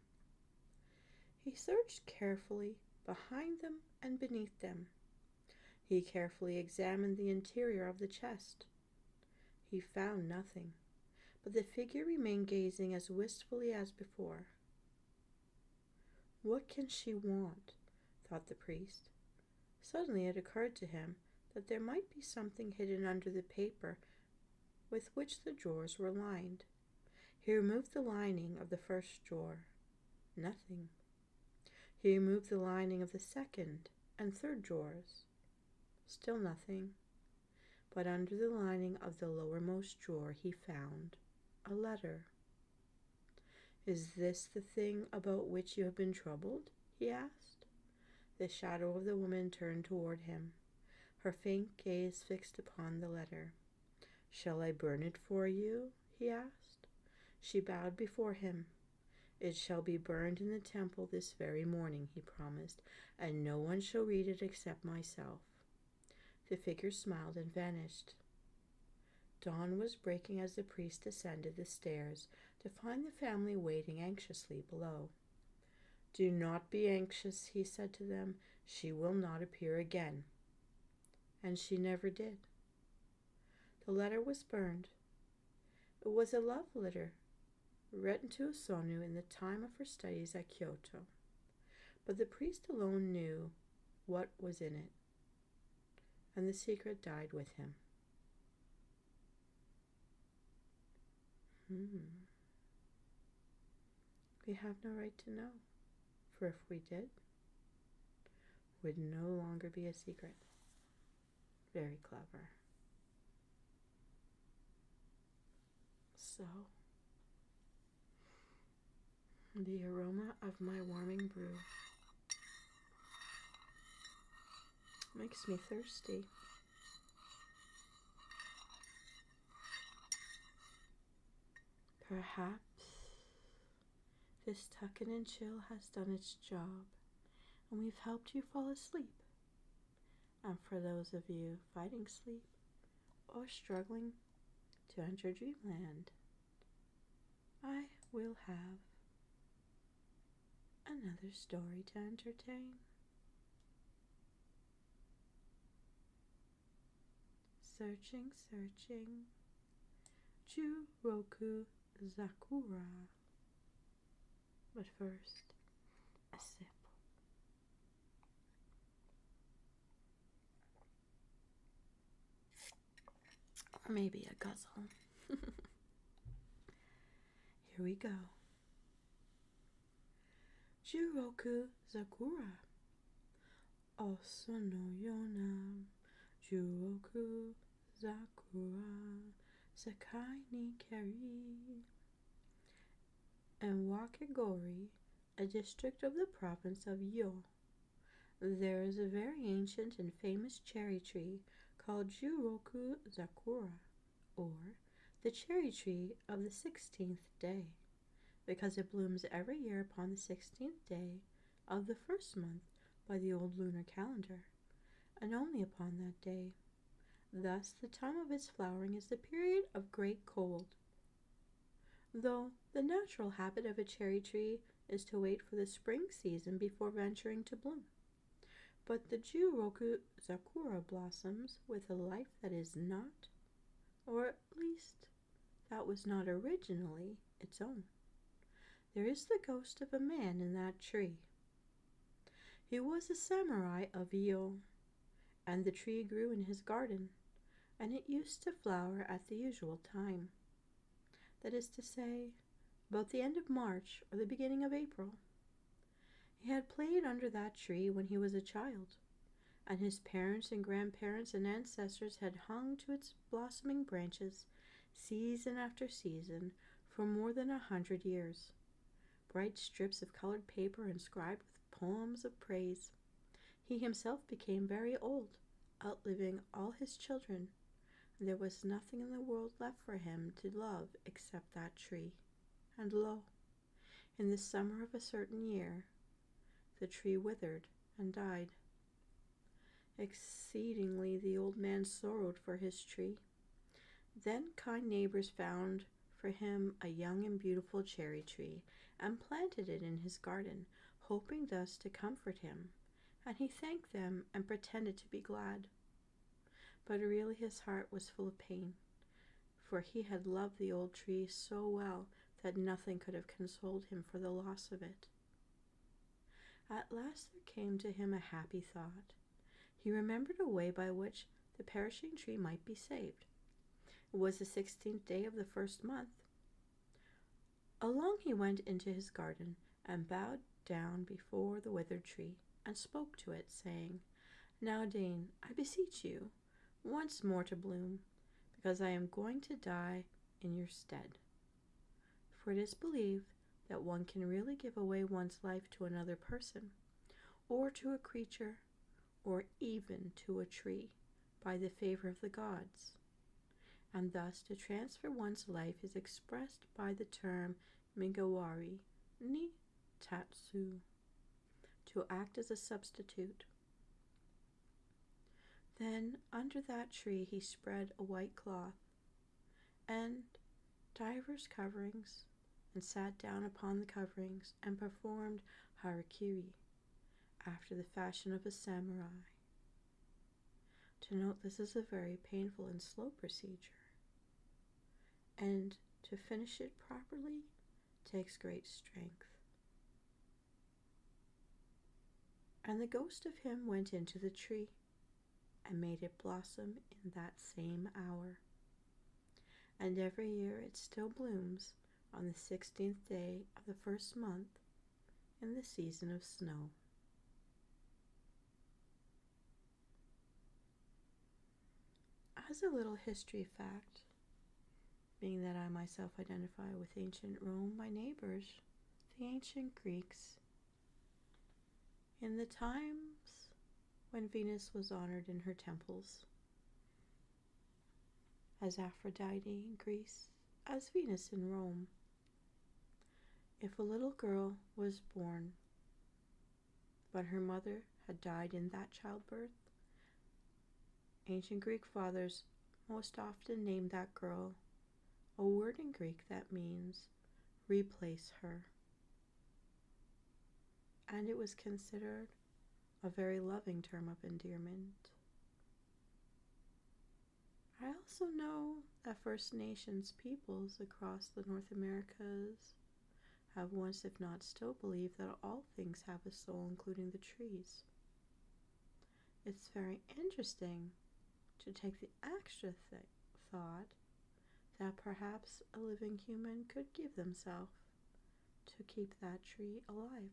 He searched carefully behind them and beneath them. He carefully examined the interior of the chest. He found nothing, but the figure remained gazing as wistfully as before. "What can she want?" thought the priest. Suddenly it occurred to him that there might be something hidden under the paper with which the drawers were lined. He removed the lining of the first drawer. Nothing. He removed the lining of the second and third drawers. Still nothing. But under the lining of the lowermost drawer he found a letter. "Is this the thing about which you have been troubled?" he asked. The shadow of the woman turned toward him, her faint gaze fixed upon the letter. "Shall I burn it for you?" he asked. She bowed before him. "It shall be burned in the temple this very morning," he promised, "and no one shall read it except myself." The figure smiled and vanished. Dawn was breaking as the priest ascended the stairs to find the family waiting anxiously below. "Do not be anxious," he said to them. "She will not appear again." And she never did. The letter was burned. It was a love letter written to Osonu in the time of her studies at Kyoto. But the priest alone knew what was in it, and the secret died with him. We have no right to know, for if we did, it would no longer be a secret. Very clever. So, the aroma of my warming brew makes me thirsty. Perhaps this tuck-in and chill has done its job, and we've helped you fall asleep. And for those of you fighting sleep or struggling to enter dreamland, I will have another story to entertain. Searching, searching, Juroku Zakura. But first, a sip. Or maybe a guzzle. Here we go. Juroku Zakura. Osono Yona. Juroku Zakura. Sakai ni Keri. In Wakigori, a district of the province of Yo, there is a very ancient and famous cherry tree called Juroku Zakura, or the cherry tree of the 16th day, because it blooms every year upon the 16th day of the first month by the old lunar calendar, and only upon that day. Thus, the time of its flowering is the period of great cold. Though the natural habit of a cherry tree is to wait for the spring season before venturing to bloom. But the Juroku Zakura blossoms with a life that is not, or at least that was not originally, its own. There is the ghost of a man in that tree. He was a samurai of Iyo, and the tree grew in his garden, and it used to flower at the usual time. That is to say, about the end of March or the beginning of April. He had played under that tree when he was a child, and his parents and grandparents and ancestors had hung to its blossoming branches season after season for more than 100 years. Bright strips of colored paper inscribed with poems of praise. He himself became very old, outliving all his children. There was nothing in the world left for him to love except that tree. And lo, in the summer of a certain year, the tree withered and died. Exceedingly the old man sorrowed for his tree. Then kind neighbors found for him a young and beautiful cherry tree, and planted it in his garden, hoping thus to comfort him and he thanked them and pretended to be glad. But really his heart was full of pain, for he had loved the old tree so well that nothing could have consoled him for the loss of it. At last there came to him a happy thought. He remembered a way by which the perishing tree might be saved. It was the 16th day of the first month. Along he went into his garden and bowed down before the withered tree and spoke to it, saying, "Now deign, I beseech you, once more to bloom, because I am going to die in your stead." For it is believed that one can really give away one's life to another person, or to a creature, or even to a tree, by the favor of the gods. And thus to transfer one's life is expressed by the term migawari ni tatsu, to act as a substitute. Then under that tree he spread a white cloth and divers coverings, and sat down upon the coverings and performed harakiri after the fashion of a samurai. To note, this is a very painful and slow procedure, and to finish it properly takes great strength. And the ghost of him went into the tree and made it blossom in that same hour. And every year it still blooms on the 16th day of the first month in the season of snow. As a little history fact, being that I myself identify with ancient Rome, my neighbors, the ancient Greeks, in the times when Venus was honored in her temples, as Aphrodite in Greece, as Venus in Rome, if a little girl was born, but her mother had died in that childbirth, ancient Greek fathers most often named that girl a word in Greek that means replace her. And it was considered a very loving term of endearment. I also know that First Nations peoples across the North Americas have once, if not still, believed that all things have a soul, including the trees. It's very interesting to take the extra thought that perhaps a living human could give themselves to keep that tree alive.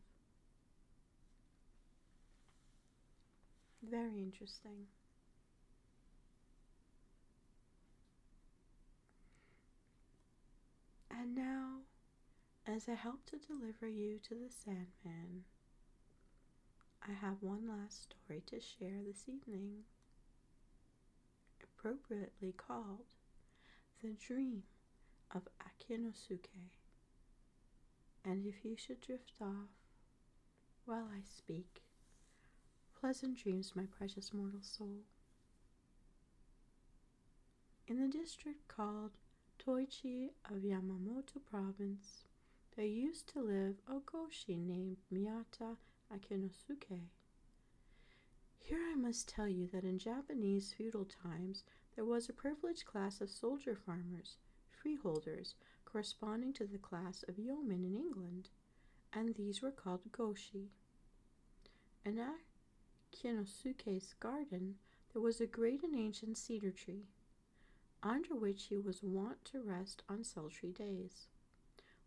Very interesting. And now, as I help to deliver you to the Sandman, I have one last story to share this evening, appropriately called The Dream of Akinosuke. And if you should drift off while I speak, pleasant dreams, my precious mortal soul. In the district called Toichi of Yamamoto Province, there used to live a goshi named Miyata Akinosuke. Here I must tell you that in Japanese feudal times there was a privileged class of soldier farmers, freeholders, corresponding to the class of yeomen in England, and these were called goshi. In Akinosuke's garden there was a great and ancient cedar tree, under which he was wont to rest on sultry days.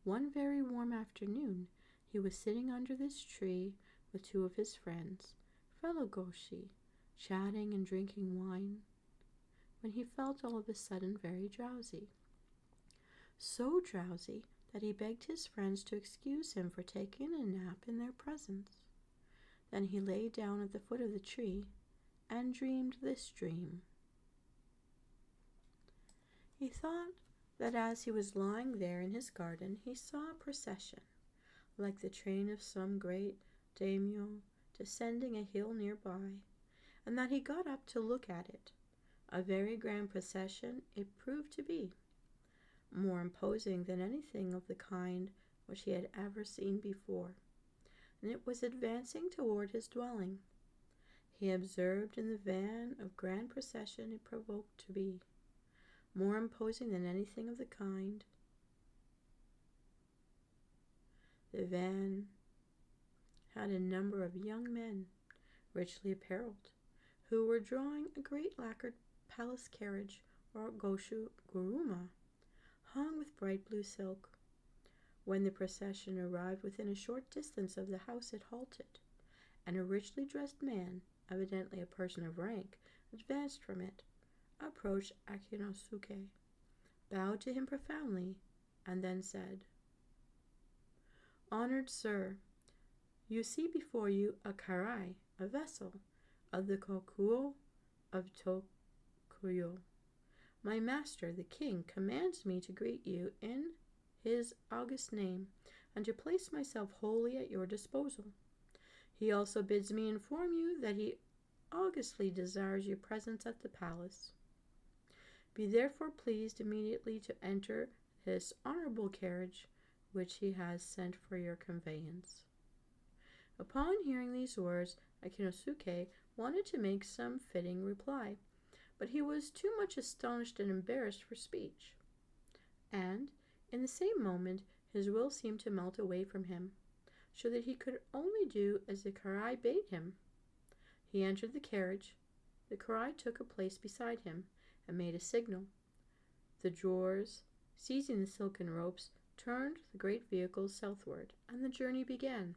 One very warm afternoon he was sitting under this tree with two of his friends, fellow goshi, chatting and drinking wine, when he felt all of a sudden very drowsy. So drowsy that he begged his friends to excuse him for taking a nap in their presence. Then he lay down at the foot of the tree and dreamed this dream. He thought that as he was lying there in his garden, he saw a procession, like the train of some great daimyo descending a hill nearby, and that he got up to look at it. A very grand procession it proved to be, more imposing than anything of the kind which he had ever seen before, and it was advancing toward his dwelling. he observed in the van of grand procession it provoked to be, more imposing than anything of the kind. The van had a number of young men, richly apparelled, who were drawing a great lacquered palace carriage, or goshu guruma, hung with bright blue silk. When the procession arrived within a short distance of the house it halted, and a richly dressed man, evidently a person of rank, advanced from it, approached Akinosuke, bowed to him profoundly, and then said, "Honored sir, you see before you a karai, a vessel, of the Kokuo of Tokuyo. My master, the king, commands me to greet you in his august name, and to place myself wholly at your disposal. He also bids me inform you that he augustly desires your presence at the palace. Be therefore pleased immediately to enter this honorable carriage, which he has sent for your conveyance." Upon hearing these words, Akinosuke wanted to make some fitting reply, but he was too much astonished and embarrassed for speech. And, in the same moment, his will seemed to melt away from him, so that he could only do as the karai bade him. He entered the carriage. The karai took a place beside him, and made a signal. The drawers, seizing the silken ropes, turned the great vehicle southward, and the journey began.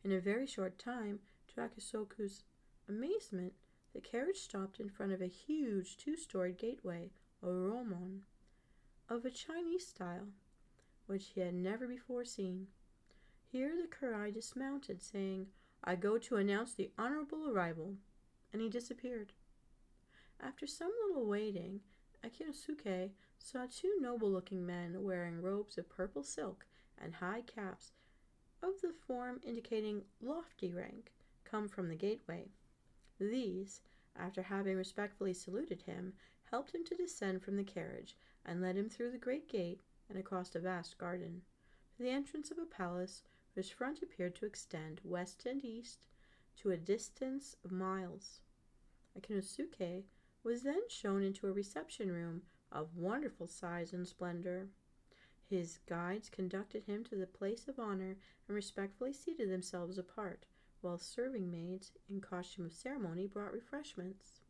In a very short time, to Akisoku's amazement, the carriage stopped in front of a huge two-storied gateway, or romon, of a Chinese style, which he had never before seen. Here the karai dismounted, saying, "I go to announce the honorable arrival," and he disappeared. After some little waiting, Akinosuke saw two noble-looking men wearing robes of purple silk and high caps of the form indicating lofty rank come from the gateway. These, after having respectfully saluted him, helped him to descend from the carriage, and led him through the great gate and across a vast garden, to the entrance of a palace whose front appeared to extend west and east to a distance of miles. Akinosuke was then shown into a reception room of wonderful size and splendor. His guides conducted him to the place of honor and respectfully seated themselves apart, while serving maids in costume of ceremony brought refreshments.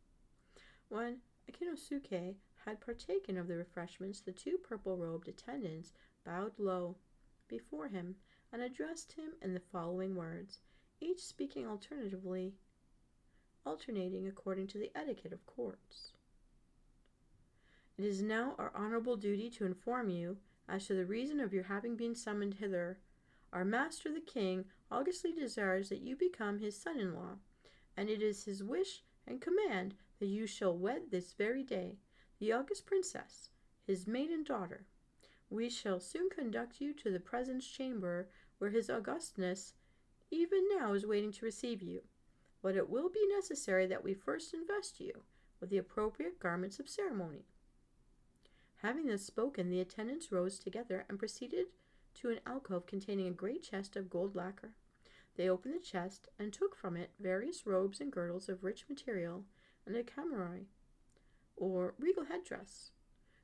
When Akinosuke had partaken of the refreshments, the two purple-robed attendants bowed low before him and addressed him in the following words, each speaking alternating according to the etiquette of courts. "It is now our honorable duty to inform you as to the reason of your having been summoned hither. Our master the king augustly desires that you become his son-in-law, and it is his wish and command that you shall wed this very day the august princess, his maiden daughter. We shall soon conduct you to the presence chamber, where his augustness even now is waiting to receive you, but it will be necessary that we first invest you with the appropriate garments of ceremony." Having thus spoken, the attendants rose together and proceeded to an alcove containing a great chest of gold lacquer. They opened the chest and took from it various robes and girdles of rich material and a kamarai, or regal headdress.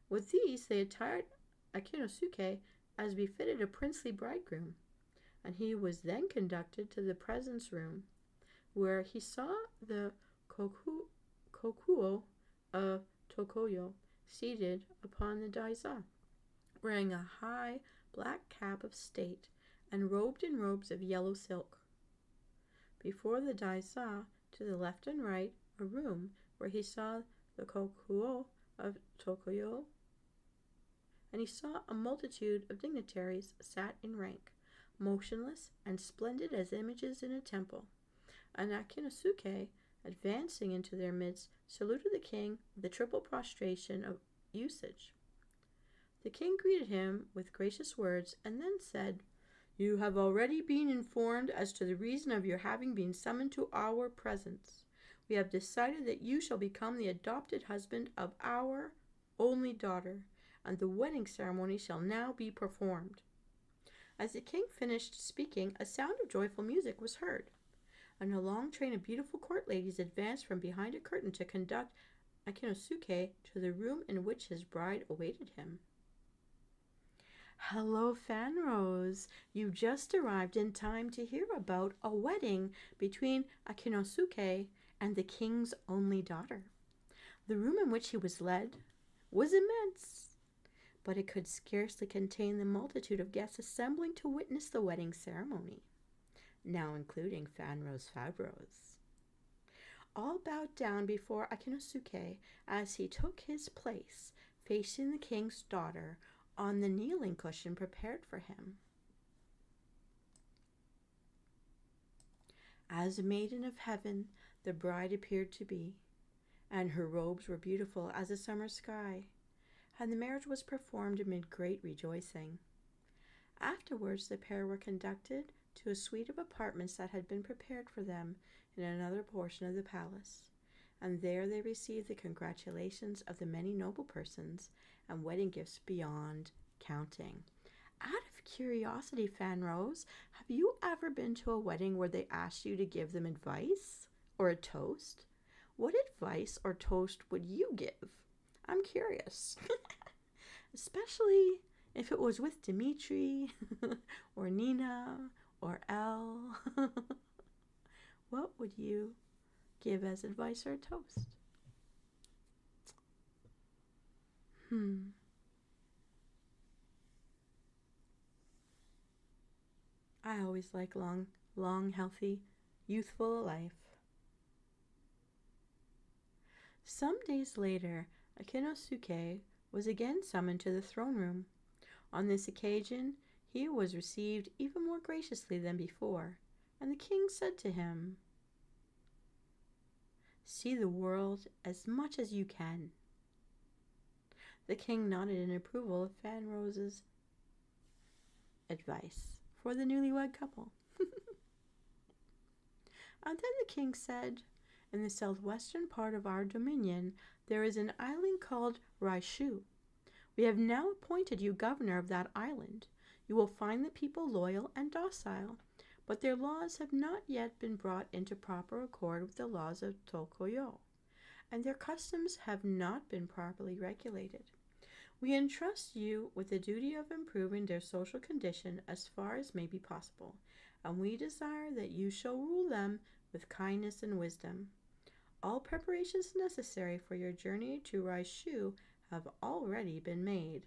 With these they attired Akinosuke as befitted a princely bridegroom, and he was then conducted to the presence room, where he saw the Kokuo of Tokuyo seated upon the daiza, wearing a high black cap of state and robed in robes of yellow silk. Before the daiza, to the left and right, a room where he saw the Kokuo of Tokuyo, and he saw a multitude of dignitaries sat in rank, motionless and splendid as images in a temple, and Akinosuke, advancing into their midst, saluted the king with the triple prostration of usage. The king greeted him with gracious words, and then said, "You have already been informed as to the reason of your having been summoned to our presence. We have decided that you shall become the adopted husband of our only daughter, and the wedding ceremony shall now be performed." As the king finished speaking, a sound of joyful music was heard. and a long train of beautiful court ladies advanced from behind a curtain to conduct Akinosuke to the room in which his bride awaited him. Hello, Fanrose. You just arrived in time to hear about a wedding between Akinosuke and the king's only daughter. The room in which he was led was immense, but it could scarcely contain the multitude of guests assembling to witness the wedding ceremony, now including Fanrose Fabrose. All bowed down before Akinosuke as he took his place facing the king's daughter on the kneeling cushion prepared for him. As a maiden of heaven, the bride appeared to be, and her robes were beautiful as a summer sky, and the marriage was performed amid great rejoicing. Afterwards, the pair were conducted to a suite of apartments that had been prepared for them in another portion of the palace, and there they received the congratulations of the many noble persons and wedding gifts beyond counting. Out of curiosity, Fanrose, have you ever been to a wedding where they asked you to give them advice or a toast? What advice or toast would you give? I'm curious. Especially if it was with Dimitri or Nina or Elle. What would you give as advice or a toast? I always like long, healthy, youthful life. Some days later, Akinosuke was again summoned to the throne room. On this occasion, he was received even more graciously than before, and the king said to him, "See the world as much as you can." The king nodded in approval of Fanrose's advice for the newlywed couple. And then the king said, "In the southwestern part of our dominion, there is an island called Raishu. We have now appointed you governor of that island. You will find the people loyal and docile, but their laws have not yet been brought into proper accord with the laws of Tokoyo, and their customs have not been properly regulated. We entrust you with the duty of improving their social condition as far as may be possible, and we desire that you shall rule them with kindness and wisdom. All preparations necessary for your journey to Raishu have already been made."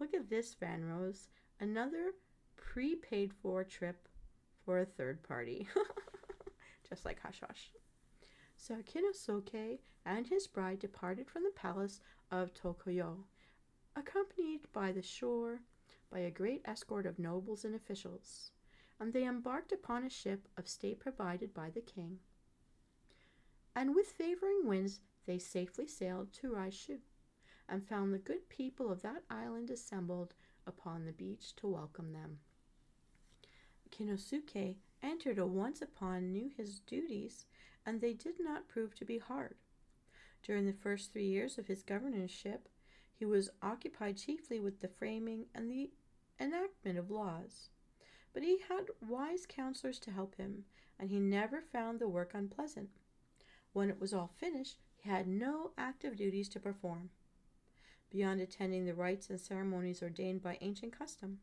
Look at this, Fanrose. Another prepaid for trip for a third party. Just like Hush Hush. So Akinosuke and his bride departed from the palace of Tokoyo, accompanied by a great escort of nobles and officials, and they embarked upon a ship of state provided by the king. And with favoring winds they safely sailed to Raishu, and found the good people of that island assembled upon the beach to welcome them. Akinosuke entered at once upon knew his duties, and they did not prove to be hard. During the first 3 years of his governorship, he was occupied chiefly with the framing and the enactment of laws. But he had wise counselors to help him, and he never found the work unpleasant. When it was all finished, he had no active duties to perform, beyond attending the rites and ceremonies ordained by ancient custom.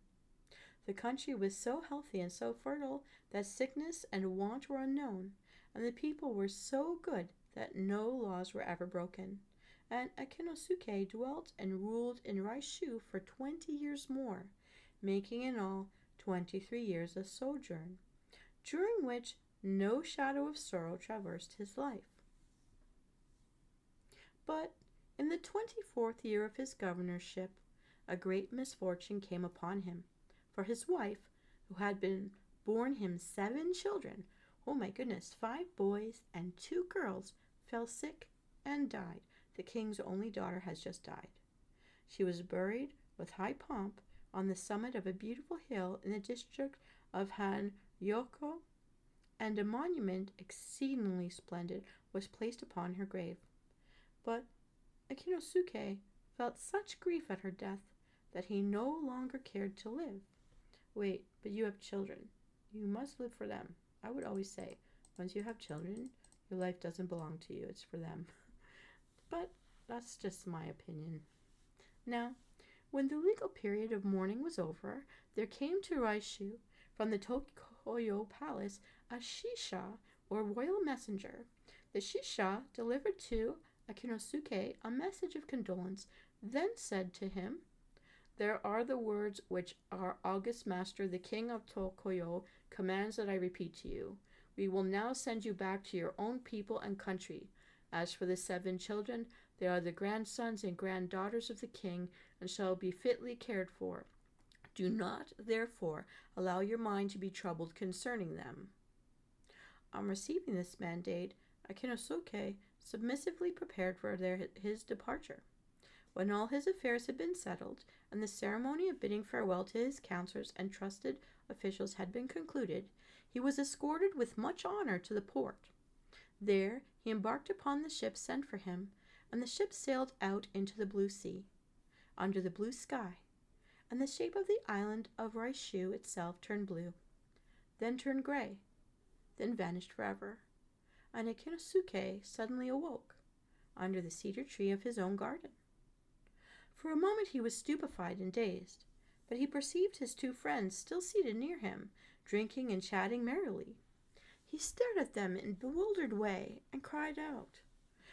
The country was so healthy and so fertile that sickness and want were unknown, and the people were so good that no laws were ever broken. And Akinosuke dwelt and ruled in Raishu for 20 years more, making in all 23 years of sojourn, during which no shadow of sorrow traversed his life. But in the 24th year of his governorship, a great misfortune came upon him, for his wife, who had been borne him 7 children, 5 boys and 2 girls, fell sick and died. The king's only daughter has just died. She was buried with high pomp on the summit of a beautiful hill in the district of Han-Yoko, and a monument exceedingly splendid was placed upon her grave. But Akinosuke felt such grief at her death that he no longer cared to live. Wait, but you have children. You must live for them. I would always say, Once you have children, your life doesn't belong to you. It's for them. But that's just my opinion. Now, when the legal period of mourning was over, there came to Raishu from the Tokoyo palace a shisha, or royal messenger. The shisha delivered to Akinosuke a message of condolence, then said to him, "There are the words which our august master, the king of Tokoyo, commands that I repeat to you. We will now send you back to your own people and country. As for the 7 children, they are the grandsons and granddaughters of the king, and shall be fitly cared for. Do not, therefore, allow your mind to be troubled concerning them." On receiving this mandate, Akinosuke submissively prepared for his departure. When all his affairs had been settled, and the ceremony of bidding farewell to his counselors and trusted officials had been concluded, he was escorted with much honor to the port. There he embarked upon the ship sent for him, and the ship sailed out into the blue sea, under the blue sky, and the shape of the island of Raishu itself turned blue, then turned gray, then vanished forever, and Akinosuke suddenly awoke under the cedar tree of his own garden. For a moment he was stupefied and dazed, but he perceived his 2 friends still seated near him, drinking and chatting merrily. He stared at them in a bewildered way and cried out,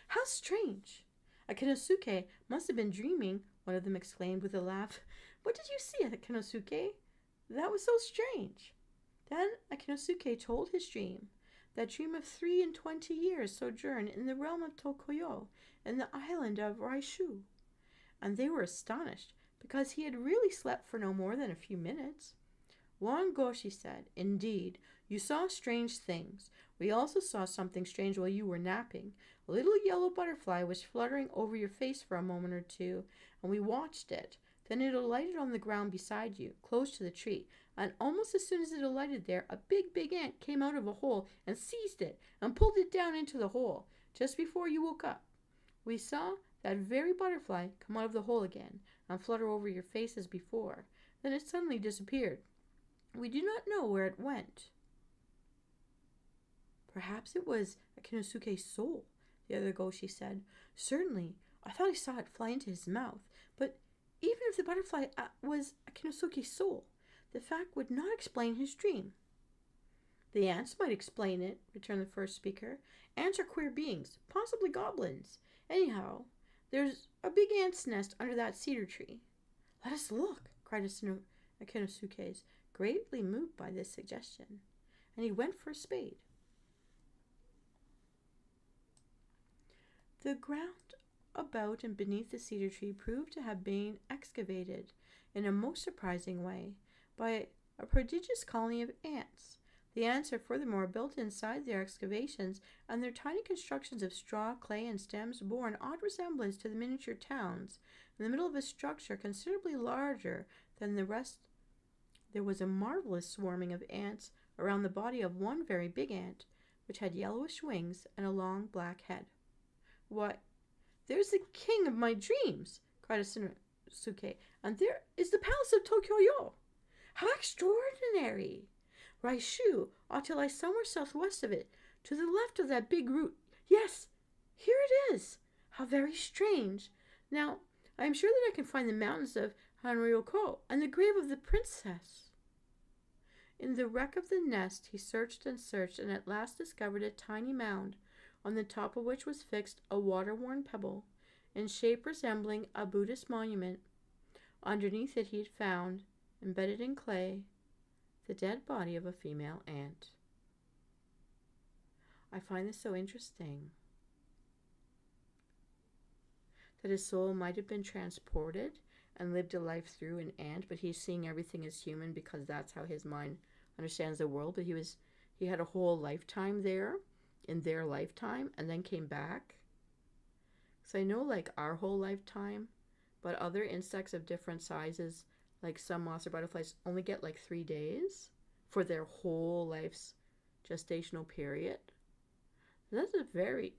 "How strange! Akinosuke must have been dreaming," one of them exclaimed with a laugh. "What did you see, Akinosuke? That was so strange." Then Akinosuke told his dream, that dream of 23 years' sojourn in the realm of Tokoyo, in the island of Raishu. And they were astonished, because he had really slept for no more than a few minutes. "Long ago," she said, "indeed, you saw strange things. We also saw something strange while you were napping. A little yellow butterfly was fluttering over your face for a moment or two, and we watched it. Then it alighted on the ground beside you, close to the tree, and almost as soon as it alighted there, a big ant came out of a hole and seized it and pulled it down into the hole, just before you woke up. We saw that very butterfly come out of the hole again and flutter over your face as before. Then it suddenly disappeared. We do not know where it went." "Perhaps it was Akinosuke's soul," the other Goshi said. "Certainly, I thought I saw it fly into his mouth. But even if the butterfly was Akinosuke's soul, the fact would not explain his dream." "The ants might explain it," returned the first speaker. "Ants are queer beings, possibly goblins. Anyhow, there's a big ant's nest under that cedar tree." "Let us look," cried Akinosuke, greatly moved by this suggestion, and he went for a spade. The ground about and beneath the cedar tree proved to have been excavated in a most surprising way by a prodigious colony of ants. The ants are furthermore built inside their excavations, and their tiny constructions of straw, clay, and stems bore an odd resemblance to the miniature towns. In the middle of a structure considerably larger than the rest, there was a marvelous swarming of ants around the body of one very big ant, which had yellowish wings and a long black head. "Why, there's the king of my dreams," cried Akinosuke, "and there is the palace of Tokoyo. How extraordinary! Raishu ought to lie somewhere southwest of it, to the left of that big root. Yes, here it is. How very strange! Now, I am sure that I can find the mountains of Hanryoko and the grave of the princess." In the wreck of the nest he searched and searched, and at last discovered a tiny mound, on the top of which was fixed a water-worn pebble, in shape resembling a Buddhist monument. Underneath it he had found, embedded in clay, the dead body of a female ant. I find this so interesting, that his soul might have been transported and lived a life through an ant, but he's seeing everything as human because that's how his mind understands the world. But he had a whole lifetime there, in their lifetime, and then came back. So I know, like, our whole lifetime, but other insects of different sizes, like some moths or butterflies, only get like 3 days for their whole life's gestational period. That's a very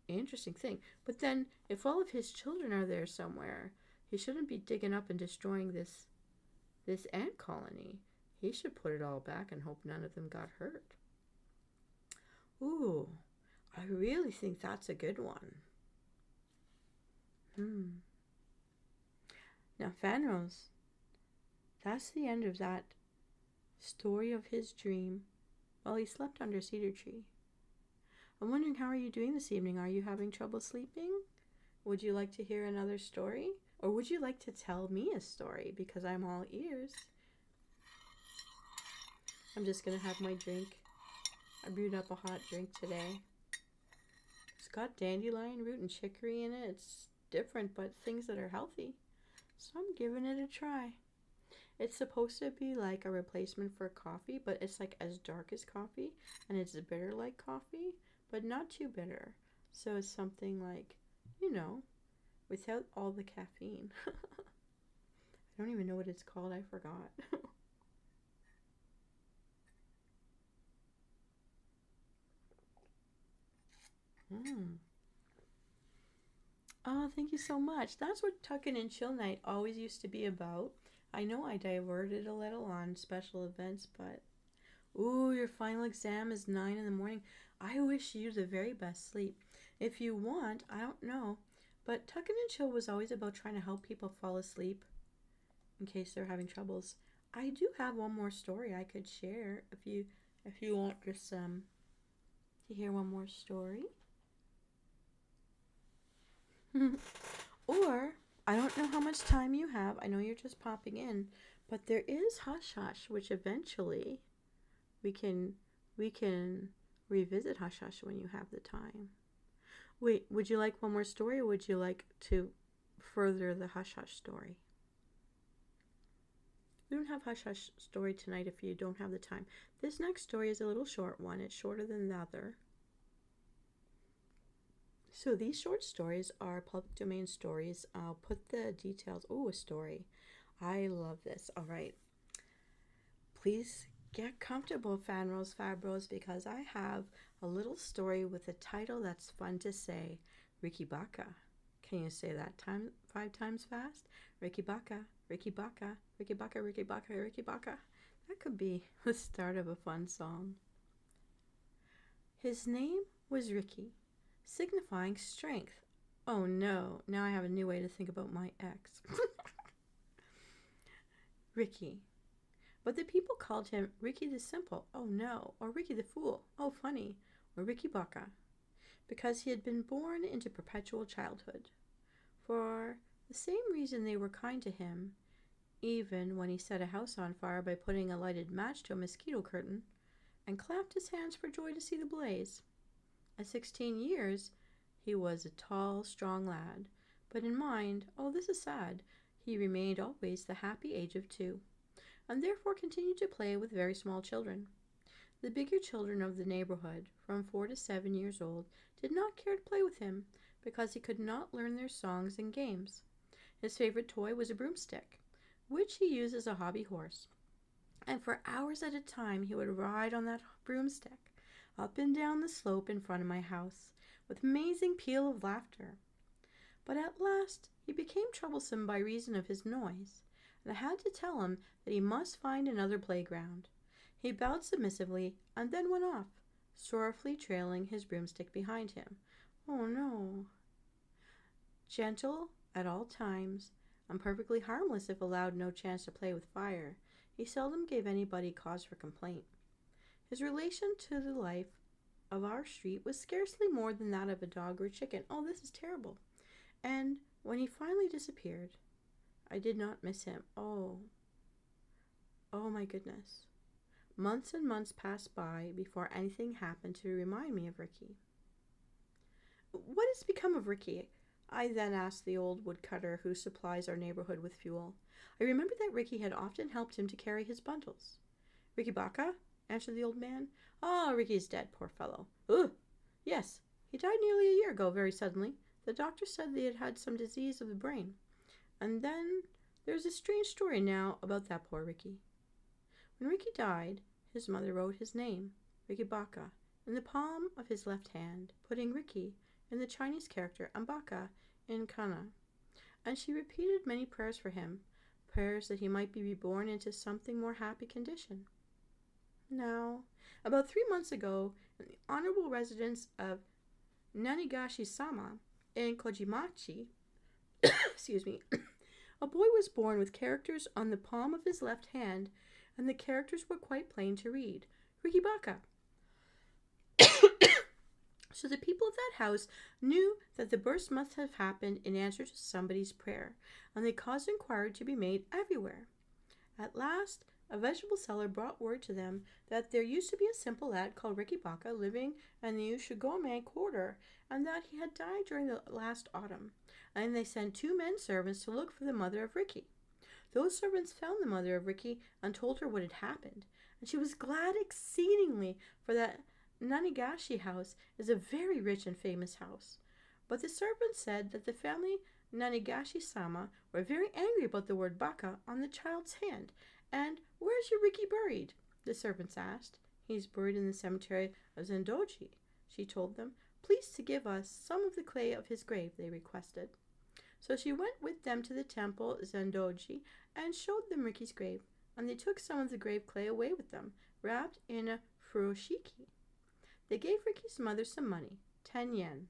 interesting thing. But then, if all of his children are there somewhere, he shouldn't be digging up and destroying this ant colony. He should put it all back and hope none of them got hurt. Ooh, I really think that's a good one. Now, Fanrose, that's the end of that story of his dream while he slept under a cedar tree. I'm wondering, how are you doing this evening? Are you having trouble sleeping? Would you like to hear another story? Or would you like to tell me a story? Because I'm all ears. I'm just going to have my drink. I brewed up a hot drink today. It's got dandelion root and chicory in it. It's different, but things that are healthy. So I'm giving it a try. It's supposed to be like a replacement for coffee, but it's like as dark as coffee, and it's bitter like coffee, but not too bitter. So it's something like, without all the caffeine. I don't even know what it's called. I forgot. Oh, thank you so much. That's what Tuckin' and Chill Night always used to be about. I know I diverted a little on special events, but ooh, your final exam is 9 in the morning. I wish you the very best sleep. If you want, I don't know, but Tuckin' and Chill was always about trying to help people fall asleep in case they're having troubles. I do have one more story I could share if you want just to hear one more story. Or, I don't know how much time you have. I know you're just popping in, but there is Hush Hush, which eventually we can revisit Hush Hush when you have the time. Wait, would you like one more story, or would you like to further the Hush Hush story? We don't have Hush Hush story tonight if you don't have the time. This next story is a little short one. It's shorter than the other. So these short stories are public domain stories. I'll put the details. Oh, a story. I love this. All right. Please get comfortable, Fanrose Fabros, because I have a little story with a title that's fun to say. Ricky Baka. Can you say that 5 times fast? Ricky Baka, Ricky Baka, Ricky Baka, Ricky Baka, Ricky Baka. That could be the start of a fun song. His name was Ricky, signifying strength. Oh no, now I have a new way to think about my ex. Ricky. But the people called him Ricky the Simple, oh no, or Ricky the Fool, oh funny, or Ricky Baka, because he had been born into perpetual childhood. For the same reason they were kind to him, even when he set a house on fire by putting a lighted match to a mosquito curtain, and clapped his hands for joy to see the blaze. At 16 years, he was a tall, strong lad, but in mind, oh, this is sad, he remained always the happy age of 2, and therefore continued to play with very small children. The bigger children of the neighborhood, from 4 to 7 years old, did not care to play with him, because he could not learn their songs and games. His favorite toy was a broomstick, which he used as a hobby horse, and for hours at a time he would ride on that broomstick, up and down the slope in front of my house, with amazing peal of laughter. But at last he became troublesome by reason of his noise, and I had to tell him that he must find another playground. He bowed submissively, and then went off, sorrowfully trailing his broomstick behind him. Oh no. Gentle at all times, and perfectly harmless if allowed no chance to play with fire, he seldom gave anybody cause for complaint. His relation to the life of our street was scarcely more than that of a dog or a chicken. Oh, this is terrible. And when he finally disappeared, I did not miss him. Oh my goodness. Months and months passed by before anything happened to remind me of Ricky. What has become of Ricky? I then asked the old woodcutter who supplies our neighborhood with fuel. I remembered that Ricky had often helped him to carry his bundles. Ricky Baka? Answered the old man. Ah, Ricky's dead, poor fellow. Ugh! Yes, he died nearly a year ago, very suddenly. The doctor said they had had some disease of the brain. And then there's a strange story now about that poor Ricky. When Ricky died, his mother wrote his name, Ricky Baka, in the palm of his left hand, putting Ricky in the Chinese character and Baka in Kana. And she repeated many prayers for him, prayers that he might be reborn into something more happy condition. Now, about 3 months ago, in the honorable residence of Nanigashi-sama in Kojimachi, excuse me, a boy was born with characters on the palm of his left hand, and the characters were quite plain to read. Rikibaka. So the people of that house knew that the birth must have happened in answer to somebody's prayer, and they caused inquiry to be made everywhere. At last, a vegetable seller brought word to them that there used to be a simple lad called Rikibaka living in the Ushigome quarter, and that he had died during the last autumn. And they sent 2 men servants to look for the mother of Riki. Those servants found the mother of Riki and told her what had happened, and she was glad exceedingly, for that Nanigashi house is a very rich and famous house. But the servants said that the family Nanigashi-sama were very angry about the word baka on the child's hand. And where's your Riki buried? The servants asked. He's buried in the cemetery of Zendoji, she told them. Please to give us some of the clay of his grave, they requested. So she went with them to the temple Zendoji and showed them Riki's grave, and they took some of the grave clay away with them, wrapped in a furoshiki. They gave Riki's mother some money, 10 yen.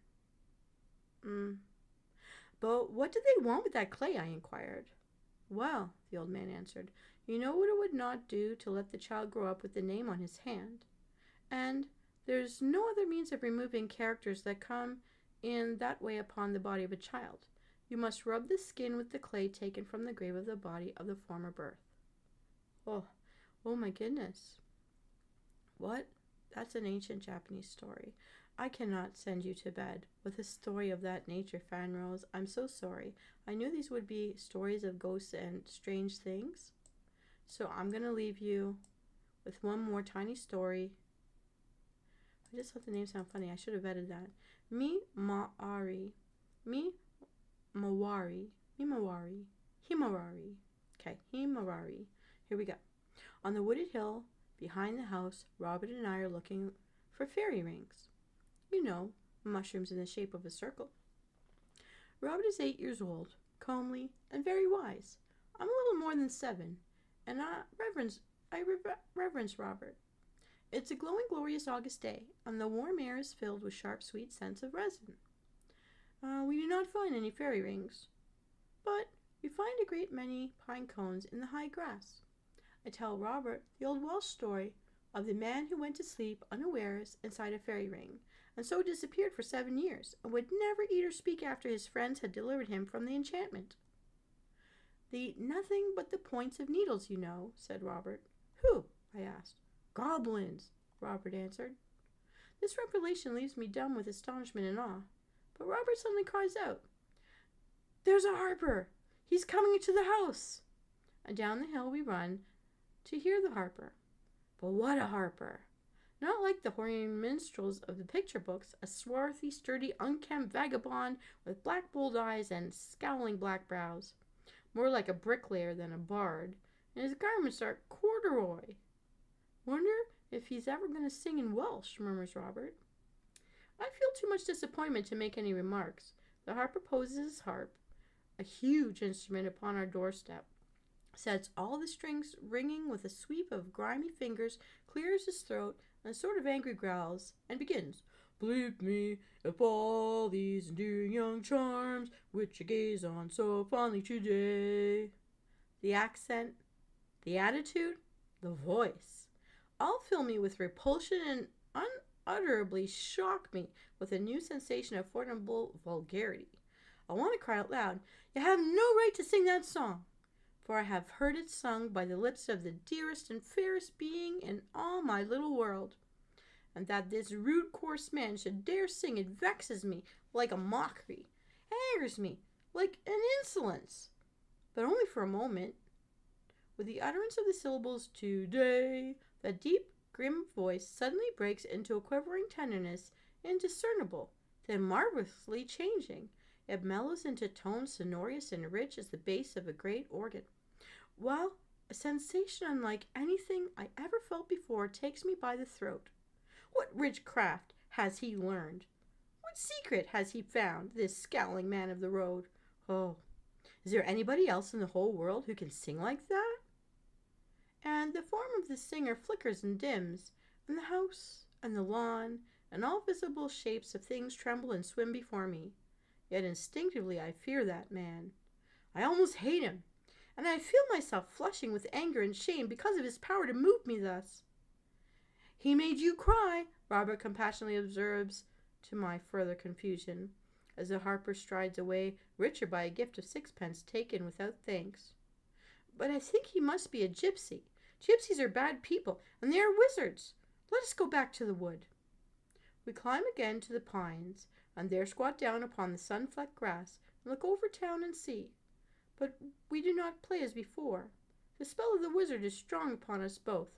But what did they want with that clay? I inquired. Well, the old man answered, you know what it would not do to let the child grow up with the name on his hand. And there's no other means of removing characters that come in that way upon the body of a child. You must rub the skin with the clay taken from the grave of the body of the former birth. Oh my goodness. What? That's an ancient Japanese story. I cannot send you to bed with a story of that nature, Fanrose. I'm so sorry. I knew these would be stories of ghosts and strange things. So I'm going to leave you with one more tiny story. I just thought the name sounded funny. I should have edited that. Himawari. Okay, Himawari. Here we go. On the wooded hill behind the house, Robert and I are looking for fairy rings. You know, mushrooms in the shape of a circle. Robert is 8 years old, comely, and very wise. I'm a little more than 7, and I reverence Robert. It's a glowing, glorious August day, and the warm air is filled with sharp, sweet scents of resin. We do not find any fairy rings, but we find a great many pine cones in the high grass. I tell Robert the old Welsh story of the man who went to sleep unawares inside a fairy ring, and so disappeared for 7 years, and would never eat or speak after his friends had delivered him from the enchantment. They eat nothing but the points of needles, you know, said Robert. Who? I asked. Goblins, Robert answered. This revelation leaves me dumb with astonishment and awe, but Robert suddenly cries out, There's a harper! He's coming into the house! And down the hill we run to hear the harper. But what a harper! Not like the hoary minstrels of the picture books, a swarthy, sturdy, unkempt vagabond with black bold eyes and scowling black brows. More like a bricklayer than a bard, and his garments are corduroy. Wonder if he's ever going to sing in Welsh, murmurs Robert. I feel too much disappointment to make any remarks. The harper poses his harp, a huge instrument, upon our doorstep, sets all the strings ringing with a sweep of grimy fingers, clears his throat, and a sort of angry growls, and begins, Believe me, if all these endearing young charms, which I gaze on so fondly today. The accent, the attitude, the voice, all fill me with repulsion and unutterably shock me with a new sensation of formidable vulgarity. I want to cry out loud, You have no right to sing that song, for I have heard it sung by the lips of the dearest and fairest being in all my little world. And that this rude, coarse man should dare sing it vexes me like a mockery, angers me like an insolence, but only for a moment. With the utterance of the syllables today, the deep, grim voice suddenly breaks into a quivering tenderness, indiscernible, then marvelously changing. It mellows into tones sonorous and rich as the bass of a great organ. While a sensation unlike anything I ever felt before takes me by the throat. What rich craft has he learned? What secret has he found, this scowling man of the road? Oh, is there anybody else in the whole world who can sing like that? And the form of the singer flickers and dims, and the house and the lawn and all visible shapes of things tremble and swim before me. Yet instinctively I fear that man. I almost hate him, and I feel myself flushing with anger and shame because of his power to move me thus. He made you cry, Robert compassionately observes, to my further confusion, as the harper strides away, richer by a gift of sixpence taken without thanks. But I think he must be a gypsy. Gypsies are bad people, and they are wizards. Let us go back to the wood. We climb again to the pines, and there squat down upon the sun-flecked grass and look over town and sea. But we do not play as before. The spell of the wizard is strong upon us both.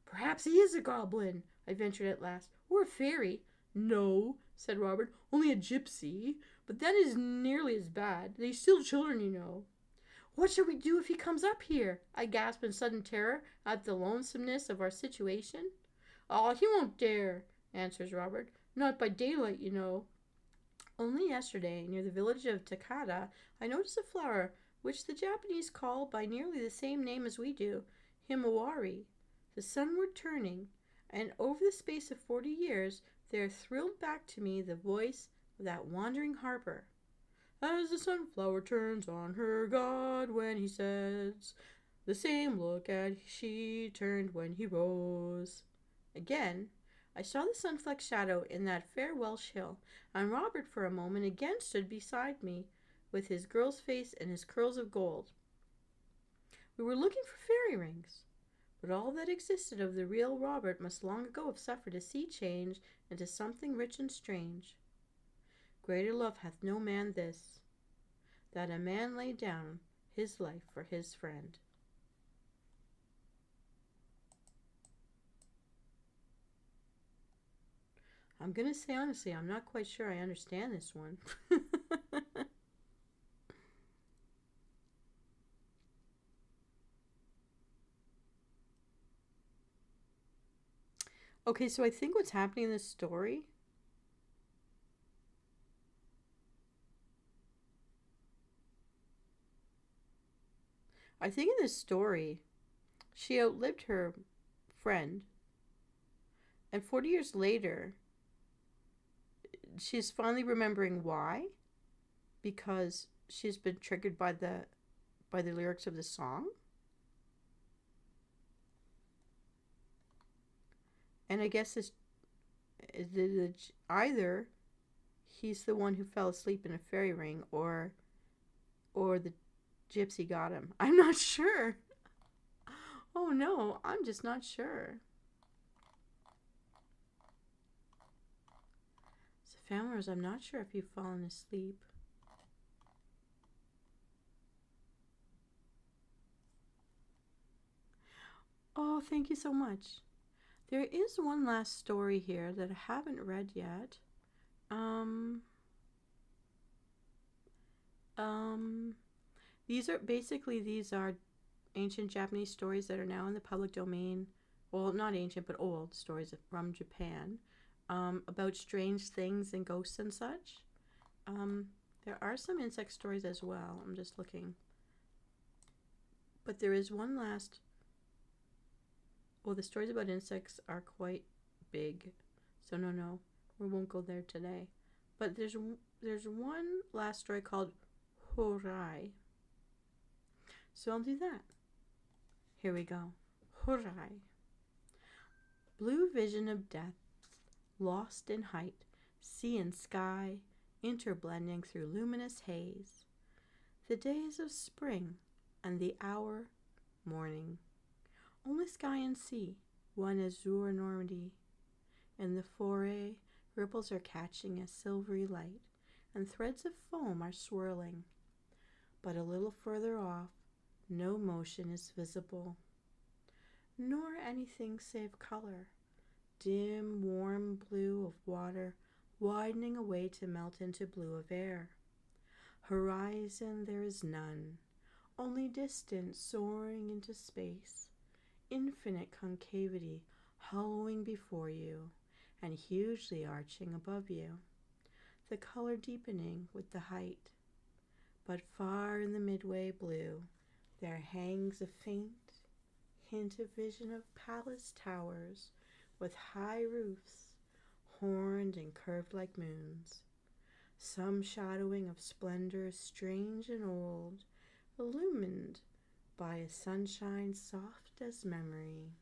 Perhaps he is a goblin, I ventured at last, or a fairy. No, said Robert, only a gypsy. But that is nearly as bad. They steal children, you know. What shall we do if he comes up here? I gasped in sudden terror at the lonesomeness of our situation. Oh, he won't dare, answers Robert. Not by daylight, you know. Only yesterday, near the village of Takada, I noticed a flower which the Japanese call by nearly the same name as we do, himawari, the sunward turning, and over the space of 40 years there thrilled back to me the voice of that wandering harper. As the sunflower turns on her god when he sets, the same look at she turned when he rose. Again, I saw the sun-flecked shadow in that fair Welsh hill, and Robert for a moment again stood beside me, with his girl's face and his curls of gold. We were looking for fairy rings, but all that existed of the real Robert must long ago have suffered a sea change into something rich and strange. Greater love hath no man this, that a man lay down his life for his friend. I'm going to say honestly, I'm not quite sure I understand this one. Okay, so I think what's happening in this story she outlived her friend, and 40 years later she's finally remembering why, because she's been triggered by the lyrics of the song. And I guess it's either he's the one who fell asleep in a fairy ring, or the gypsy got him. I'm not sure. Oh no, I'm just not sure. So family members, I'm not sure if you've fallen asleep. Oh, thank you so much. There is one last story here that I haven't read yet. These are ancient Japanese stories that are now in the public domain. Well, not ancient, but old stories from Japan, about strange things and ghosts and such. There are some insect stories as well. I'm just looking. But there is one last. Well, the stories about insects are quite big, so no, we won't go there today. But there's one last story called Horai. So I'll do that. Here we go. Horai. Blue vision of death, lost in height, sea and sky, interblending through luminous haze. The days of spring, and the hour morning. Only sky and sea, one azure normandy. In the foray, ripples are catching a silvery light, and threads of foam are swirling. But a little further off, no motion is visible, nor anything save color, dim, warm blue of water, widening away to melt into blue of air. Horizon there is none, only distance soaring into space, infinite concavity hollowing before you, and hugely arching above you, the color deepening with the height. But far in the midway blue there hangs a faint, hint a vision of palace towers with high roofs, horned and curved like moons, some shadowing of splendor strange and old, illumined by a sunshine soft as memory.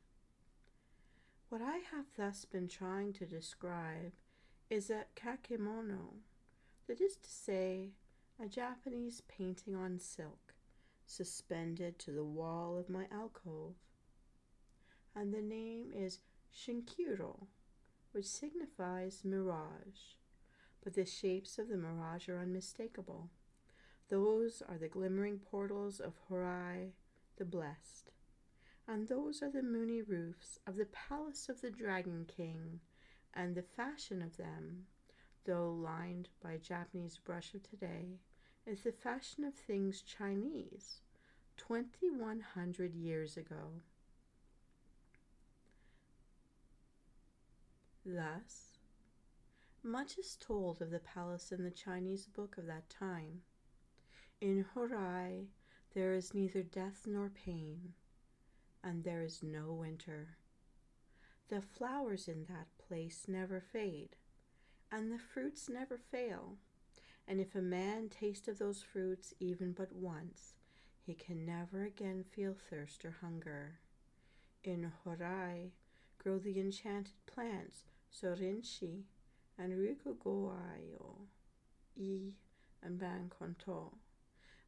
What I have thus been trying to describe is a kakemono, that is to say, a Japanese painting on silk, suspended to the wall of my alcove. And the name is Shinkiro, which signifies mirage, but the shapes of the mirage are unmistakable. Those are the glimmering portals of Horai, the blessed, and those are the moony roofs of the palace of the Dragon King, and the fashion of them, though lined by Japanese brush of today, is the fashion of things Chinese 2,100 years ago. Thus, much is told of the palace in the Chinese book of that time. In Horai there is neither death nor pain, and there is no winter. The flowers in that place never fade, and the fruits never fail, and if a man taste of those fruits even but once, he can never again feel thirst or hunger. In Horai grow the enchanted plants Sorinshi and Rikugoayo, and Bankonto,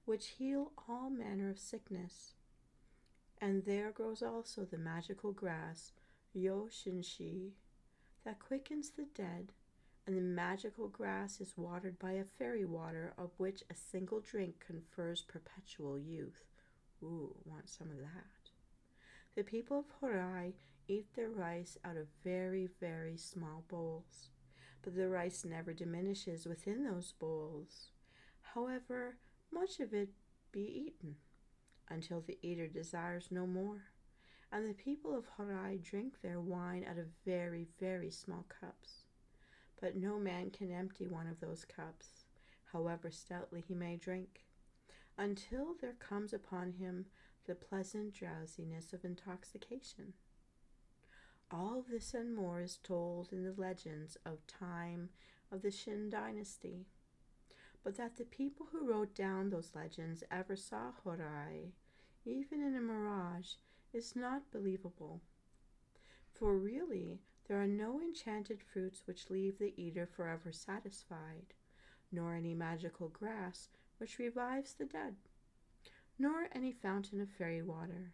which heal all manner of sickness. And there grows also the magical grass Yoshinshi, that quickens the dead, and the magical grass is watered by a fairy water of which a single drink confers perpetual youth. Ooh, want some of that. The people of Horai eat their rice out of very, very small bowls, but the rice never diminishes within those bowls, however much of it be eaten, until the eater desires no more, and the people of Horai drink their wine out of very, very small cups. But no man can empty one of those cups, however stoutly he may drink, until there comes upon him the pleasant drowsiness of intoxication. All this and more is told in the legends of time of the Shin dynasty, but that the people who wrote down those legends ever saw Horai, even in a mirage, is not believable. For really, there are no enchanted fruits which leave the eater forever satisfied, nor any magical grass which revives the dead, nor any fountain of fairy water,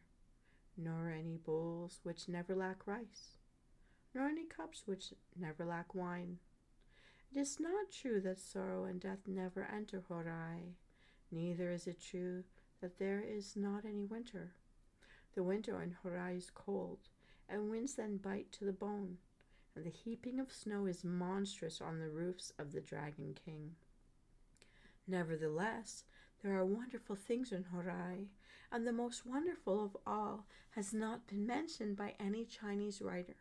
nor any bowls which never lack rice, nor any cups which never lack wine. It is not true that sorrow and death never enter Horai, neither is it true that there is not any winter. The winter in Horai is cold, and winds then bite to the bone, and the heaping of snow is monstrous on the roofs of the Dragon King. Nevertheless, there are wonderful things in Horai, and the most wonderful of all has not been mentioned by any Chinese writer.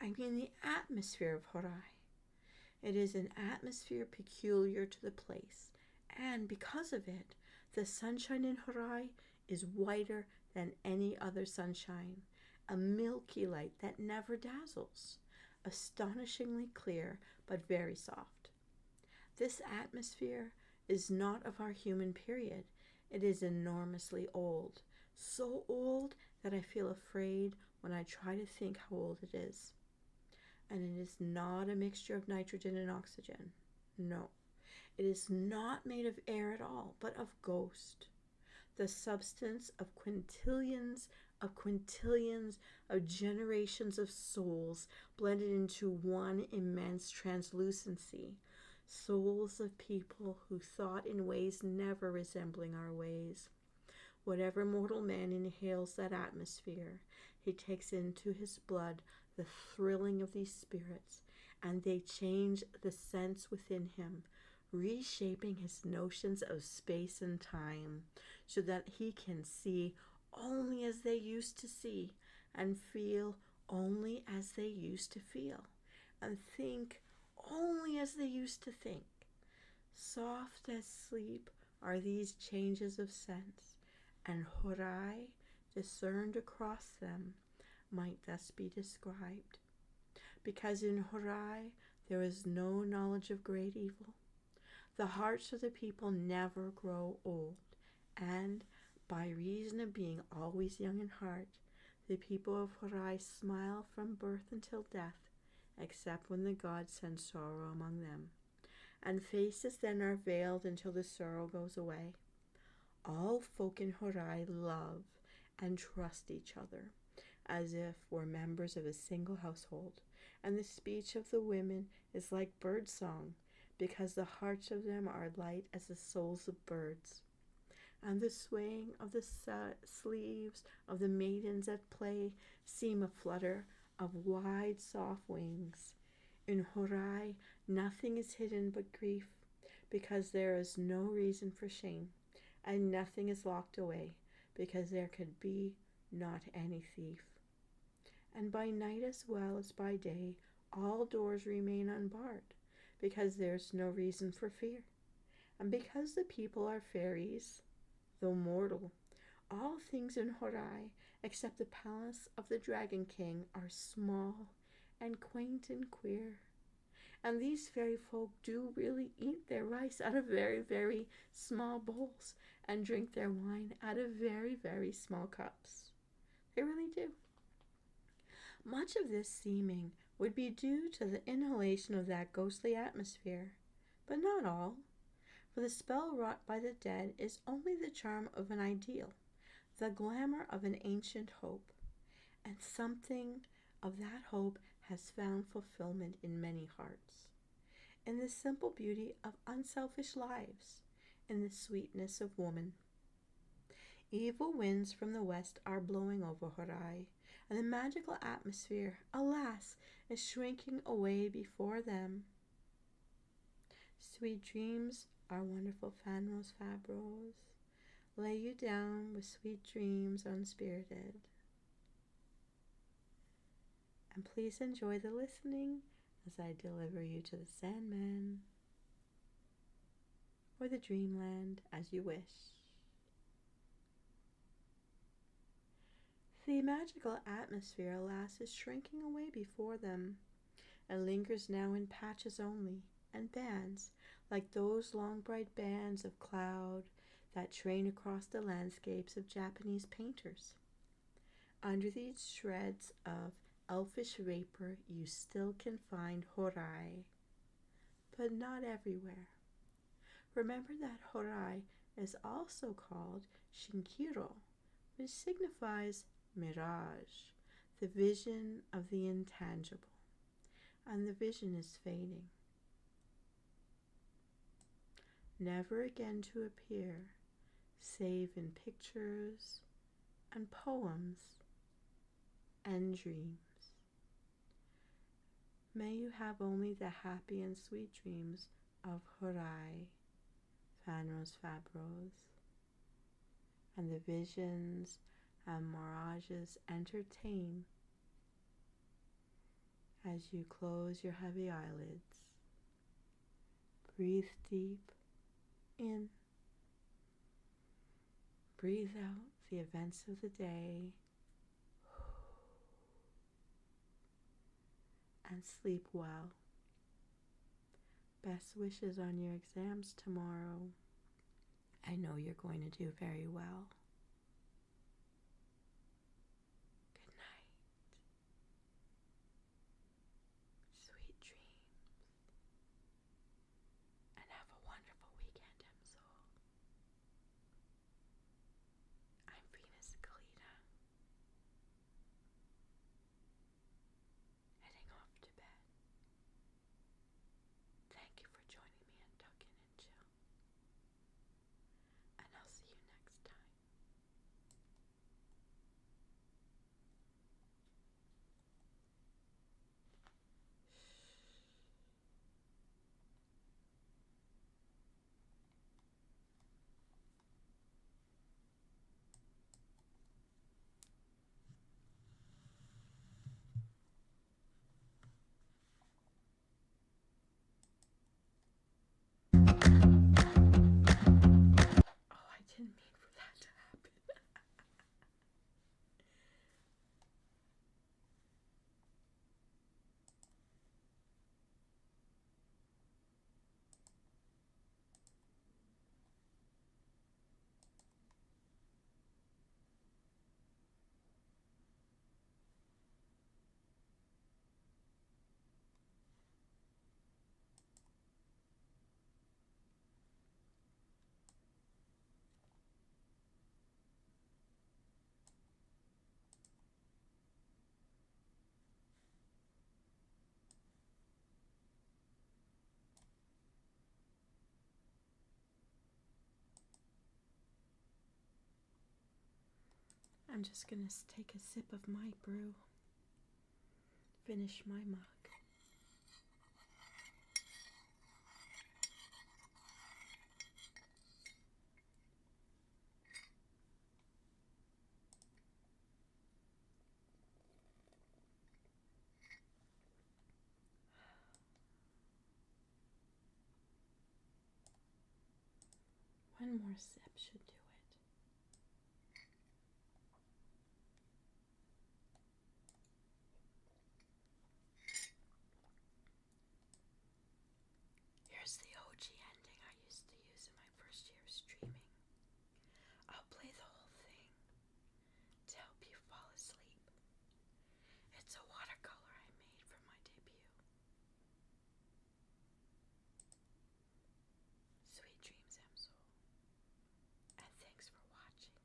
I mean the atmosphere of Horai. It is an atmosphere peculiar to the place, and because of it, the sunshine in Horai is whiter than any other sunshine, a milky light that never dazzles, astonishingly clear but very soft. This atmosphere is not of our human period. It is enormously old, so old that I feel afraid when I try to think how old it is. And it is not a mixture of nitrogen and oxygen. No, it is not made of air at all, but of ghost, the substance of quintillions of generations of souls blended into one immense translucency, souls of people who thought in ways never resembling our ways. Whatever mortal man inhales that atmosphere, he takes into his blood the thrilling of these spirits, and they change the sense within him, reshaping his notions of space and time, so that he can see only as they used to see, and feel only as they used to feel, and think only as they used to think. Soft as sleep are these changes of sense, and Horai discerned across them, might thus be described. Because in Horai there is no knowledge of great evil, the hearts of the people never grow old, and by reason of being always young in heart, the people of Horai smile from birth until death, except when the gods send sorrow among them, and faces then are veiled until the sorrow goes away. All folk in Horai love and trust each other, as if were members of a single household, and the speech of the women is like bird song, because the hearts of them are light as the souls of birds. And the swaying of the sleeves of the maidens at play seem a flutter of wide soft wings. In Horai nothing is hidden but grief, because there is no reason for shame, and nothing is locked away, because there could be not any thief. And by night as well as by day all doors remain unbarred, because there's no reason for fear. And because the people are fairies, though mortal, all things in Horai, except the palace of the Dragon King, are small and quaint and queer. And these fairy folk do really eat their rice out of very, very small bowls, and drink their wine out of very, very small cups. They really do. Much of this seeming would be due to the inhalation of that ghostly atmosphere, but not all, for the spell wrought by the dead is only the charm of an ideal, the glamour of an ancient hope, and something of that hope has found fulfillment in many hearts, in the simple beauty of unselfish lives, in the sweetness of woman. Evil winds from the west are blowing over Horai, and the magical atmosphere, alas, is shrinking away before them. Sweet dreams are wonderful, Fanros Fabros. Lay you down with sweet dreams unspirited. And please enjoy the listening as I deliver you to the Sandman or the Dreamland as you wish. The magical atmosphere, alas, is shrinking away before them, and lingers now in patches only, and bands, like those long bright bands of cloud that train across the landscapes of Japanese painters. Under these shreds of elfish vapor you still can find Horai, but not everywhere. Remember that Horai is also called Shinkiro, which signifies mirage, the vision of the intangible, and the vision is fading, never again to appear, save in pictures and poems and dreams. May you have only the happy and sweet dreams of Horai, Fanros Fabros, and the visions and mirages entertain as you close your heavy eyelids. Breathe deep in. Breathe out the events of the day and sleep well. Best wishes on your exams tomorrow. I know you're going to do very well. Good night. Sweet dreams. And have a wonderful weekend, Msoul. I'm Callida. Heading off to bed. Thank you for joining me in Tuck In and Chill. And I'll see you next time. I'm just gonna take a sip of my brew. Finish my mug. One more sip should do it. Here's the OG ending I used to use in my first year of streaming. I'll play the whole thing to help you fall asleep. It's a watercolor I made for my debut. Sweet dreams, Msoul. And thanks for watching.